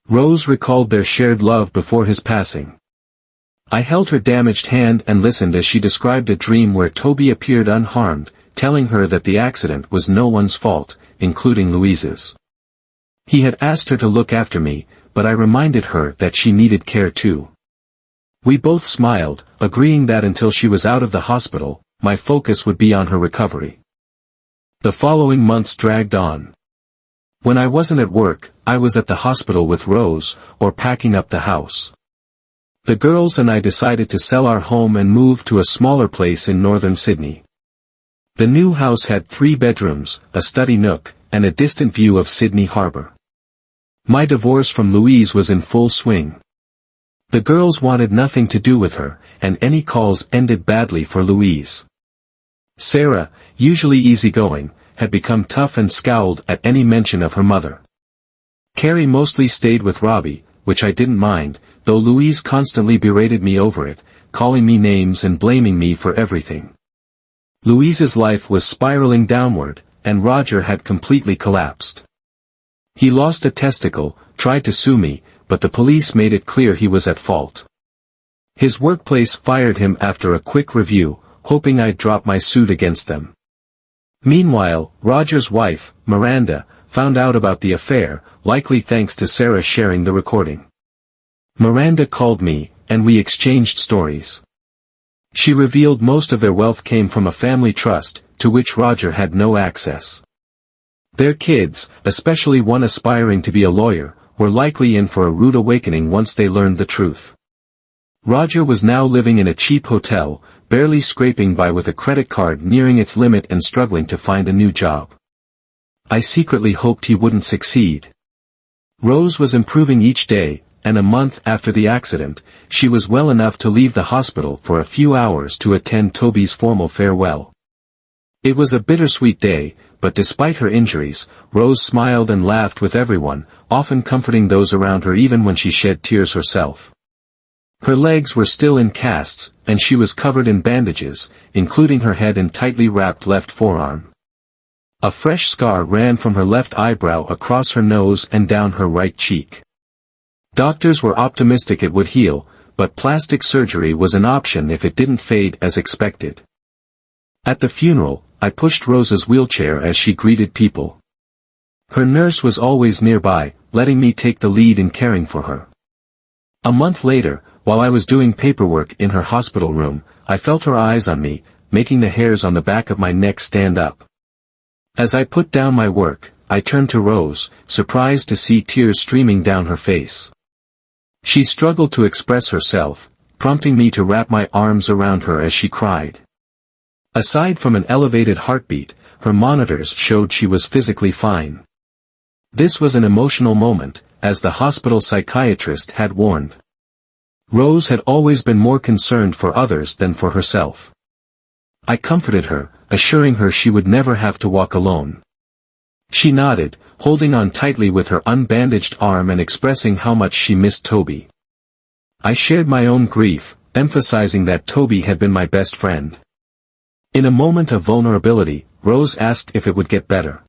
Rose recalled their shared love before his passing. I held her damaged hand and listened as she described a dream where Toby appeared unharmed, telling her that the accident was no one's fault, including Louise's. He had asked her to look after me, but I reminded her that she needed care too. We both smiled, agreeing that until she was out of the hospital, my focus would be on her recovery. The following months dragged on. When I wasn't at work, I was at the hospital with Rose, or packing up the house. The girls and I decided to sell our home and move to a smaller place in northern Sydney. The new house had 3 bedrooms, a study nook, and a distant view of Sydney Harbour. My divorce from Louise was in full swing. The girls wanted nothing to do with her, and any calls ended badly for Louise. Sarah, usually easygoing, had become tough and scowled at any mention of her mother. Carrie mostly stayed with Robbie, which I didn't mind, though Louise constantly berated me over it, calling me names and blaming me for everything. Louise's life was spiraling downward, and Roger had completely collapsed. He lost a testicle, tried to sue me, but the police made it clear he was at fault. His workplace fired him after a quick review, hoping I'd drop my suit against them. Meanwhile, Roger's wife, Miranda, found out about the affair, likely thanks to Sarah sharing the recording. Miranda called me, and we exchanged stories. She revealed most of their wealth came from a family trust, to which Roger had no access. Their kids, especially one aspiring to be a lawyer, were likely in for a rude awakening once they learned the truth. Roger was now living in a cheap hotel, barely scraping by with a credit card nearing its limit and struggling to find a new job. I secretly hoped he wouldn't succeed. Rose was improving each day, and a month after the accident, she was well enough to leave the hospital for a few hours to attend Toby's formal farewell. It was a bittersweet day, but despite her injuries, Rose smiled and laughed with everyone, often comforting those around her even when she shed tears herself. Her legs were still in casts, and she was covered in bandages, including her head and tightly wrapped left forearm. A fresh scar ran from her left eyebrow across her nose and down her right cheek. Doctors were optimistic it would heal, but plastic surgery was an option if it didn't fade as expected. At the funeral, I pushed Rose's wheelchair as she greeted people. Her nurse was always nearby, letting me take the lead in caring for her. A month later, while I was doing paperwork in her hospital room, I felt her eyes on me, making the hairs on the back of my neck stand up. As I put down my work, I turned to Rose, surprised to see tears streaming down her face. She struggled to express herself, prompting me to wrap my arms around her as she cried. Aside from an elevated heartbeat, her monitors showed she was physically fine. This was an emotional moment, as the hospital psychiatrist had warned. Rose had always been more concerned for others than for herself. I comforted her, assuring her she would never have to walk alone. She nodded, holding on tightly with her unbandaged arm and expressing how much she missed Toby. I shared my own grief, emphasizing that Toby had been my best friend. In a moment of vulnerability, Rose asked if it would get better.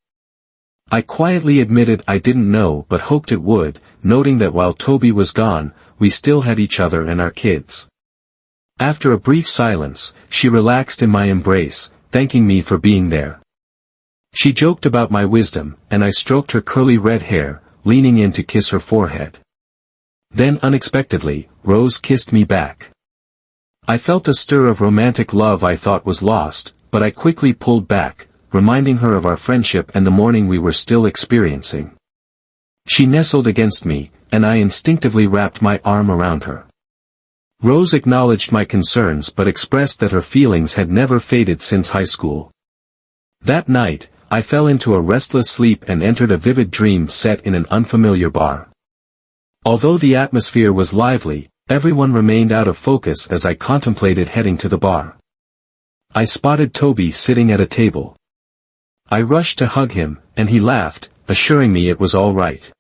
I quietly admitted I didn't know but hoped it would, noting that while Toby was gone, we still had each other and our kids. After a brief silence, she relaxed in my embrace, thanking me for being there. She joked about my wisdom, and I stroked her curly red hair, leaning in to kiss her forehead. Then unexpectedly, Rose kissed me back. I felt a stir of romantic love I thought was lost, but I quickly pulled back, reminding her of our friendship and the morning we were still experiencing. She nestled against me, and I instinctively wrapped my arm around her. Rose acknowledged my concerns but expressed that her feelings had never faded since high school. That night, I fell into a restless sleep and entered a vivid dream set in an unfamiliar bar. Although the atmosphere was lively, everyone remained out of focus as I contemplated heading to the bar. I spotted Toby sitting at a table. I rushed to hug him, and he laughed, assuring me it was all right.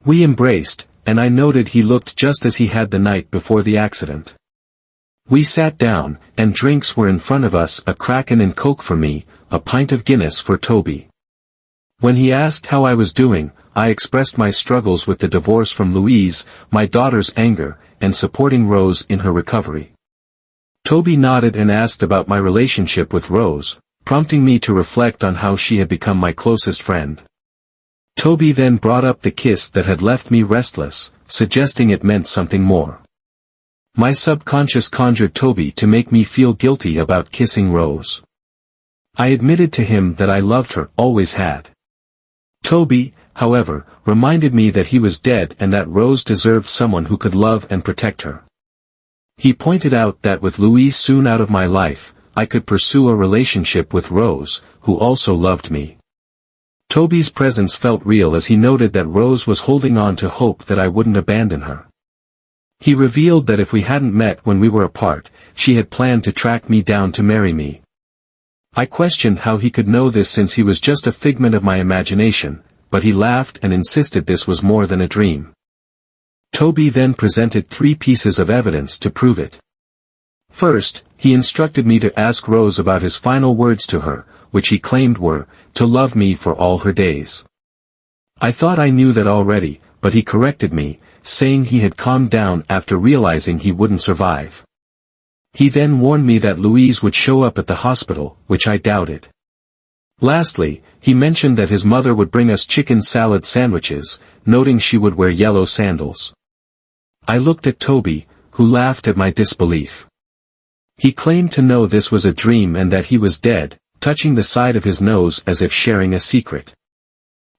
We embraced, and I noted he looked just as he had the night before the accident. We sat down, and drinks were in front of us, a Kraken and Coke for me, a pint of Guinness for Toby. When he asked how I was doing, I expressed my struggles with the divorce from Louise, my daughter's anger, and supporting Rose in her recovery. Toby nodded and asked about my relationship with Rose, prompting me to reflect on how she had become my closest friend. Toby then brought up the kiss that had left me restless, suggesting it meant something more. My subconscious conjured Toby to make me feel guilty about kissing Rose. I admitted to him that I loved her, always had. Toby, however, reminded me that he was dead and that Rose deserved someone who could love and protect her. He pointed out that with Louise soon out of my life, I could pursue a relationship with Rose, who also loved me. Toby's presence felt real as he noted that Rose was holding on to hope that I wouldn't abandon her. He revealed that if we hadn't met when we were apart, she had planned to track me down to marry me. I questioned how he could know this since he was just a figment of my imagination, but he laughed and insisted this was more than a dream. Toby then presented 3 pieces of evidence to prove it. First, he instructed me to ask Rose about his final words to her, which he claimed were, to love me for all her days. I thought I knew that already, but he corrected me, saying he had calmed down after realizing he wouldn't survive. He then warned me that Louise would show up at the hospital, which I doubted. Lastly, he mentioned that his mother would bring us chicken salad sandwiches, noting she would wear yellow sandals. I looked at Toby, who laughed at my disbelief. He claimed to know this was a dream and that he was dead, touching the side of his nose as if sharing a secret.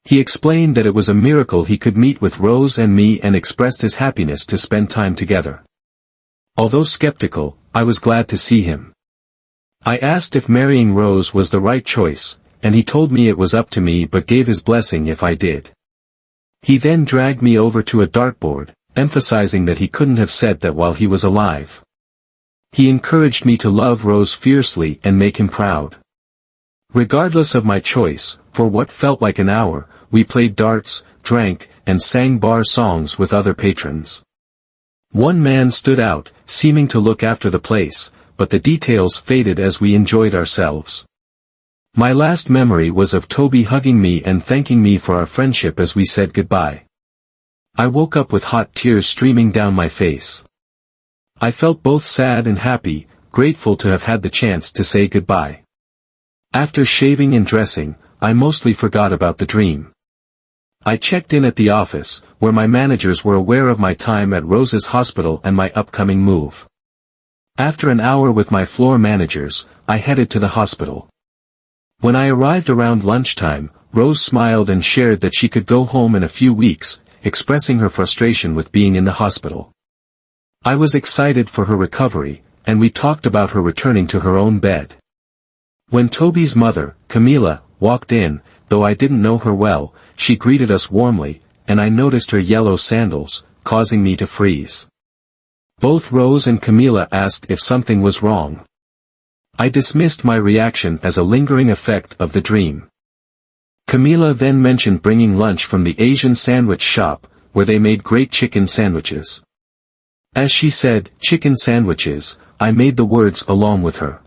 He explained that it was a miracle he could meet with Rose and me and expressed his happiness to spend time together. Although skeptical, I was glad to see him. I asked if marrying Rose was the right choice, and he told me it was up to me but gave his blessing if I did. He then dragged me over to a dartboard, emphasizing that he couldn't have said that while he was alive. He encouraged me to love Rose fiercely and make him proud. Regardless of my choice, for what felt like an hour, we played darts, drank, and sang bar songs with other patrons. One man stood out, seeming to look after the place, but the details faded as we enjoyed ourselves. My last memory was of Toby hugging me and thanking me for our friendship as we said goodbye. I woke up with hot tears streaming down my face. I felt both sad and happy, grateful to have had the chance to say goodbye. After shaving and dressing, I mostly forgot about the dream. I checked in at the office, where my managers were aware of my time at Rose's hospital and my upcoming move. After an hour with my floor managers, I headed to the hospital. When I arrived around lunchtime, Rose smiled and shared that she could go home in a few weeks, expressing her frustration with being in the hospital. I was excited for her recovery, and we talked about her returning to her own bed. When Toby's mother, Camila, walked in, though I didn't know her well, she greeted us warmly, and I noticed her yellow sandals, causing me to freeze. Both Rose and Camila asked if something was wrong. I dismissed my reaction as a lingering effect of the dream. Camila then mentioned bringing lunch from the Asian sandwich shop, where they made great chicken sandwiches. As she said, chicken sandwiches, I made the words along with her.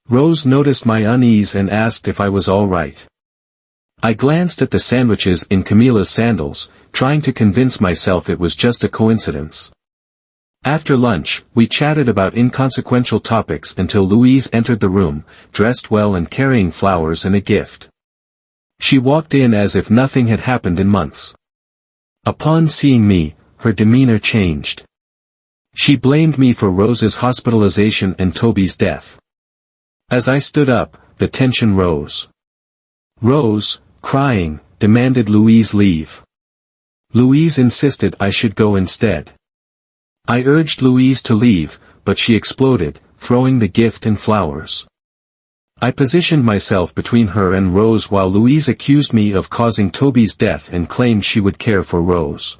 Rose noticed my unease and asked if I was all right. I glanced at the sandwiches in Camila's sandals, trying to convince myself it was just a coincidence. After lunch, we chatted about inconsequential topics until Louise entered the room, dressed well and carrying flowers and a gift. She walked in as if nothing had happened in months. Upon seeing me, her demeanor changed. She blamed me for Rose's hospitalization and Toby's death. As I stood up, the tension rose. Rose, crying, demanded Louise leave. Louise insisted I should go instead. I urged Louise to leave, but she exploded, throwing the gift and flowers. I positioned myself between her and Rose while Louise accused me of causing Toby's death and claimed she would care for Rose.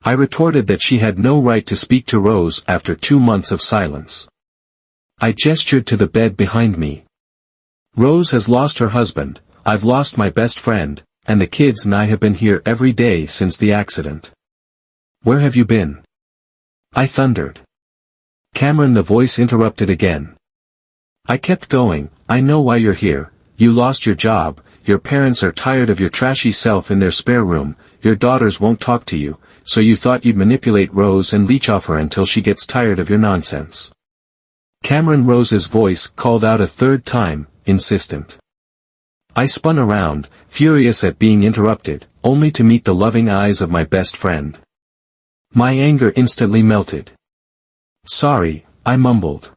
I retorted that she had no right to speak to Rose after 2 months of silence. I gestured to the bed behind me. Rose has lost her husband, I've lost my best friend, and the kids and I have been here every day since the accident. Where have you been? I thundered. Cameron, the voice interrupted again. I kept going, I know why you're here, you lost your job, your parents are tired of your trashy self in their spare room, your daughters won't talk to you, so you thought you'd manipulate Rose and leech off her until she gets tired of your nonsense. Cameron Rose's voice called out a third time, insistent. I spun around, furious at being interrupted, only to meet the loving eyes of my best friend. My anger instantly melted. Sorry, I mumbled.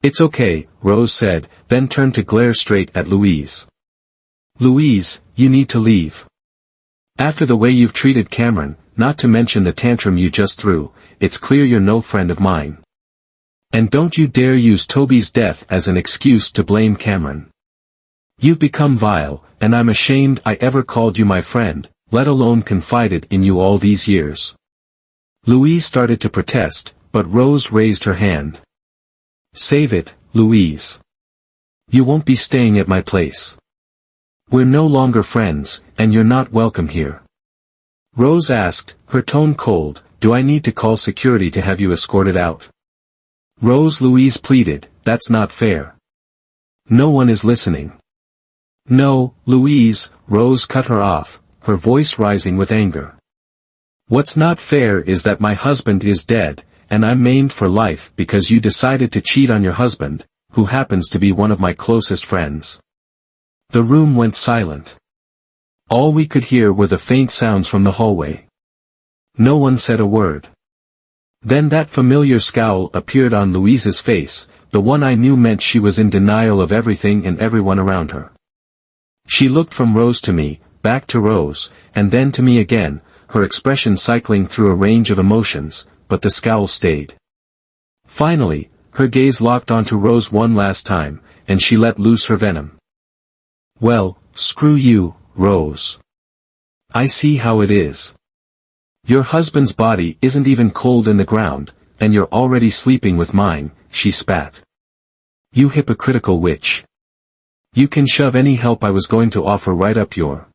It's okay, Rose said, then turned to glare straight at Louise. Louise, you need to leave. After the way you've treated Cameron, not to mention the tantrum you just threw, it's clear you're no friend of mine. And don't you dare use Toby's death as an excuse to blame Cameron. You've become vile, and I'm ashamed I ever called you my friend, let alone confided in you all these years. Louise started to protest, but Rose raised her hand. Save it, Louise. You won't be staying at my place. We're no longer friends, and you're not welcome here. Rose asked, her tone cold, do I need to call security to have you escorted out? Louise pleaded, that's not fair. No one is listening. No, Louise, Rose cut her off, her voice rising with anger. What's not fair is that my husband is dead, and I'm maimed for life because you decided to cheat on your husband, who happens to be one of my closest friends." The room went silent. All we could hear were the faint sounds from the hallway. No one said a word. Then that familiar scowl appeared on Louise's face, the one I knew meant she was in denial of everything and everyone around her. She looked from Rose to me, back to Rose, and then to me again, her expression cycling through a range of emotions, but the scowl stayed. Finally, her gaze locked onto Rose one last time, and she let loose her venom. "Well, screw you, Rose. I see how it is. Your husband's body isn't even cold in the ground, and you're already sleeping with mine," she spat. "You hypocritical witch. You can shove any help I was going to offer right up your—"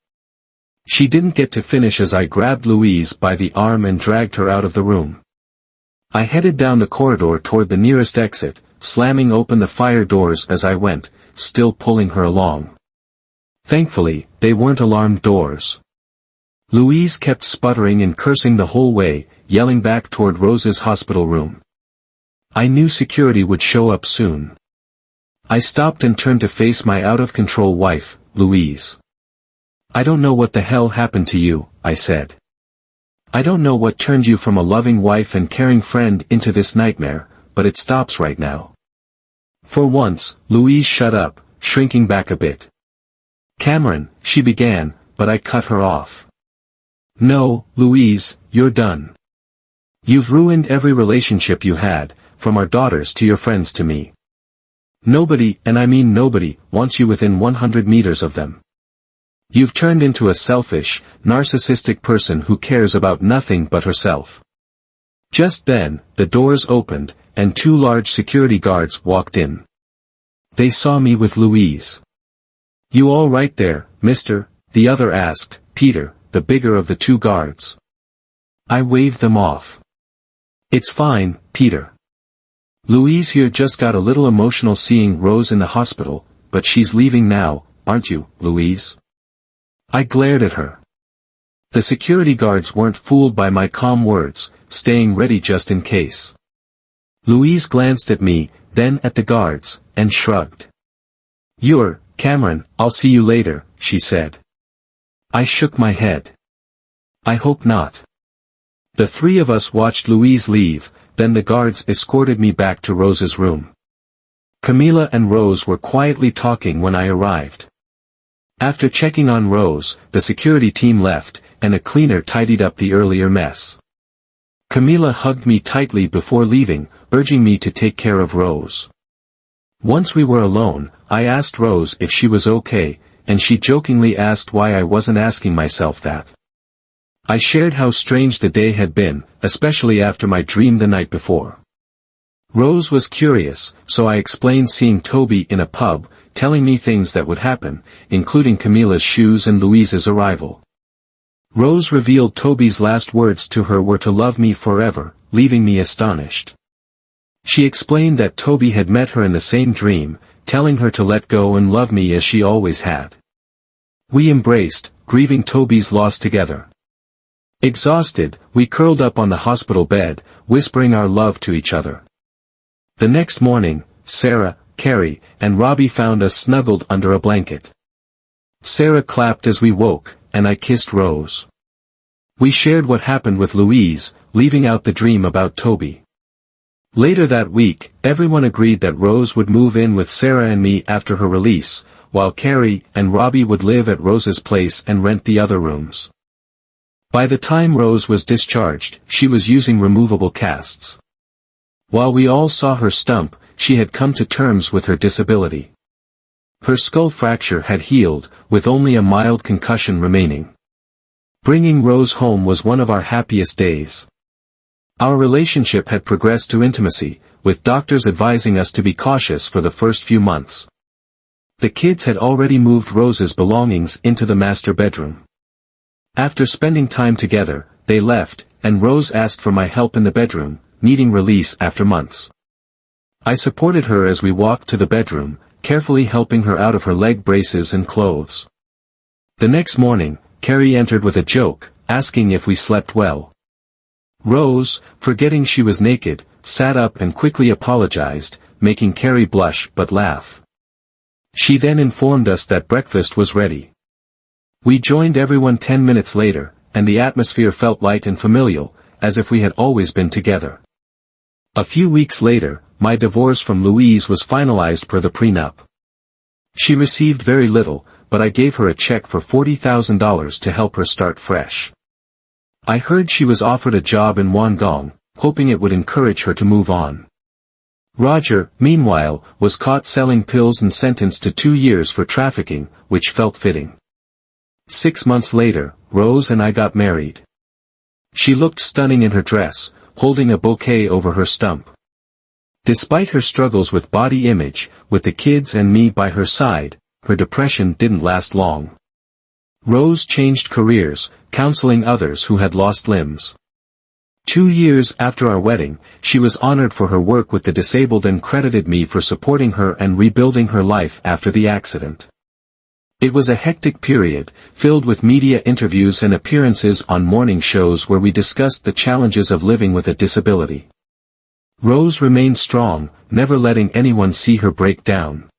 She didn't get to finish as I grabbed Louise by the arm and dragged her out of the room. I headed down the corridor toward the nearest exit, slamming open the fire doors as I went, still pulling her along. Thankfully, they weren't alarmed doors. Louise kept sputtering and cursing the whole way, yelling back toward Rose's hospital room. I knew security would show up soon. I stopped and turned to face my out-of-control wife, Louise. "I don't know what the hell happened to you," I said. "I don't know what turned you from a loving wife and caring friend into this nightmare, but it stops right now." For once, Louise shut up, shrinking back a bit. "Cameron," she began, but I cut her off. "No, Louise, you're done. You've ruined every relationship you had, from our daughters to your friends to me. Nobody, and I mean nobody, wants you within 100 meters of them. You've turned into a selfish, narcissistic person who cares about nothing but herself." Just then, the doors opened, and two large security guards walked in. They saw me with Louise. "You all right there, mister?" the other asked, Peter, the bigger of the two guards. I waved them off. "It's fine, Peter. Louise here just got a little emotional seeing Rose in the hospital, but she's leaving now, aren't you, Louise?" I glared at her. The security guards weren't fooled by my calm words, staying ready just in case. Louise glanced at me, then at the guards, and shrugged. "You're, Cameron, I'll see you later," she said. I shook my head. "I hope not." The three of us watched Louise leave, then the guards escorted me back to Rose's room. Camila and Rose were quietly talking when I arrived. After checking on Rose, the security team left, and a cleaner tidied up the earlier mess. Camila hugged me tightly before leaving, urging me to take care of Rose. Once we were alone, I asked Rose if she was okay, and she jokingly asked why I wasn't asking myself that. I shared how strange the day had been, especially after my dream the night before. Rose was curious, so I explained seeing Toby in a pub, telling me things that would happen, including Camila's shoes and Louise's arrival. Rose revealed Toby's last words to her were to love me forever, leaving me astonished. She explained that Toby had met her in the same dream, telling her to let go and love me as she always had. We embraced, grieving Toby's loss together. Exhausted, we curled up on the hospital bed, whispering our love to each other. The next morning, Sarah, Carrie, and Robbie found us snuggled under a blanket. Sarah clapped as we woke, and I kissed Rose. We shared what happened with Louise, leaving out the dream about Toby. Later that week, everyone agreed that Rose would move in with Sarah and me after her release, while Carrie and Robbie would live at Rose's place and rent the other rooms. By the time Rose was discharged, she was using removable casts. While we all saw her stump, she had come to terms with her disability. Her skull fracture had healed, with only a mild concussion remaining. Bringing Rose home was one of our happiest days. Our relationship had progressed to intimacy, with doctors advising us to be cautious for the first few months. The kids had already moved Rose's belongings into the master bedroom. After spending time together, they left, and Rose asked for my help in the bedroom, needing release after months. I supported her as we walked to the bedroom, carefully helping her out of her leg braces and clothes. The next morning, Carrie entered with a joke, asking if we slept well. Rose, forgetting she was naked, sat up and quickly apologized, making Carrie blush but laugh. She then informed us that breakfast was ready. We joined everyone 10 minutes later, and the atmosphere felt light and familial, as if we had always been together. A few weeks later, my divorce from Louise was finalized per the prenup. She received very little, but I gave her a check for $40,000 to help her start fresh. I heard she was offered a job in Guangdong, hoping it would encourage her to move on. Roger, meanwhile, was caught selling pills and sentenced to 2 years for trafficking, which felt fitting. 6 months later, Rose and I got married. She looked stunning in her dress, holding a bouquet over her stump. Despite her struggles with body image, with the kids and me by her side, her depression didn't last long. Rose changed careers, counseling others who had lost limbs. 2 years after our wedding, she was honored for her work with the disabled and credited me for supporting her and rebuilding her life after the accident. It was a hectic period, filled with media interviews and appearances on morning shows where we discussed the challenges of living with a disability. Rose remained strong, never letting anyone see her break down.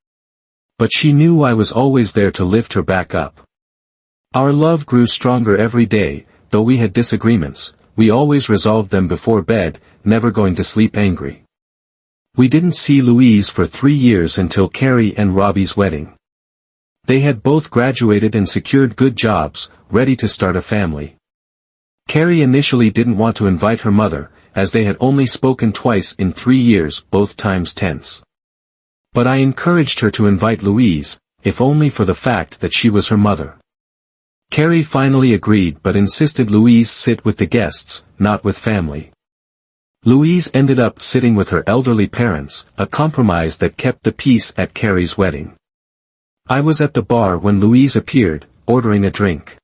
But she knew I was always there to lift her back up. Our love grew stronger every day, though we had disagreements. We always resolved them before bed, never going to sleep angry. We didn't see Louise for 3 years until Carrie and Robbie's wedding. They had both graduated and secured good jobs, ready to start a family. Carrie initially didn't want to invite her mother, as they had only spoken twice in 3 years, both times tense. But I encouraged her to invite Louise, if only for the fact that she was her mother. Carrie finally agreed but insisted Louise sit with the guests, not with family. Louise ended up sitting with her elderly parents, a compromise that kept the peace at Carrie's wedding. I was at the bar when Louise appeared, ordering a drink.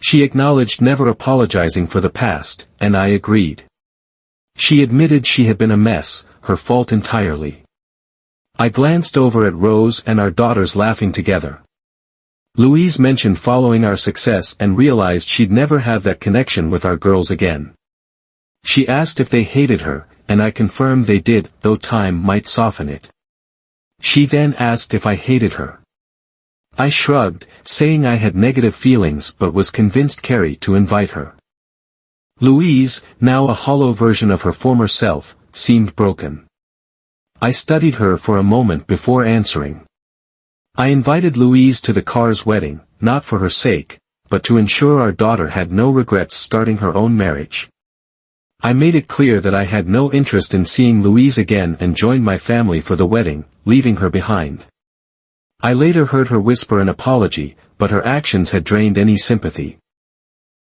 She acknowledged never apologizing for the past, and I agreed. She admitted she had been a mess, her fault entirely. I glanced over at Rose and our daughters laughing together. Louise mentioned following our success and realized she'd never have that connection with our girls again. She asked if they hated her, and I confirmed they did, though time might soften it. She then asked if I hated her. I shrugged, saying I had negative feelings but was convinced Carrie to invite her. Louise, now a hollow version of her former self, seemed broken. I studied her for a moment before answering. I invited Louise to the Carr's wedding, not for her sake, but to ensure our daughter had no regrets starting her own marriage. I made it clear that I had no interest in seeing Louise again and joined my family for the wedding, leaving her behind. I later heard her whisper an apology, but her actions had drained any sympathy.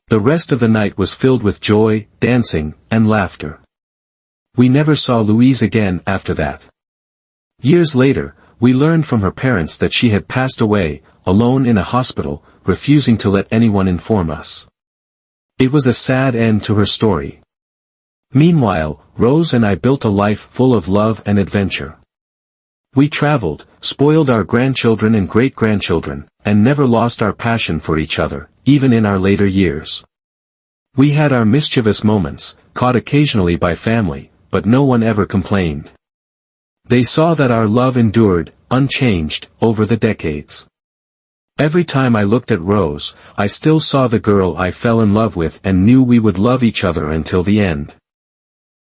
The rest of the night was filled with joy, dancing, and laughter. We never saw Louise again after that. Years later, we learned from her parents that she had passed away, alone in a hospital, refusing to let anyone inform us. It was a sad end to her story. Meanwhile, Rose and I built a life full of love and adventure. We traveled, spoiled our grandchildren and great-grandchildren, and never lost our passion for each other, even in our later years. We had our mischievous moments, caught occasionally by family, but no one ever complained. They saw that our love endured, unchanged, over the decades. Every time I looked at Rose, I still saw the girl I fell in love with and knew we would love each other until the end.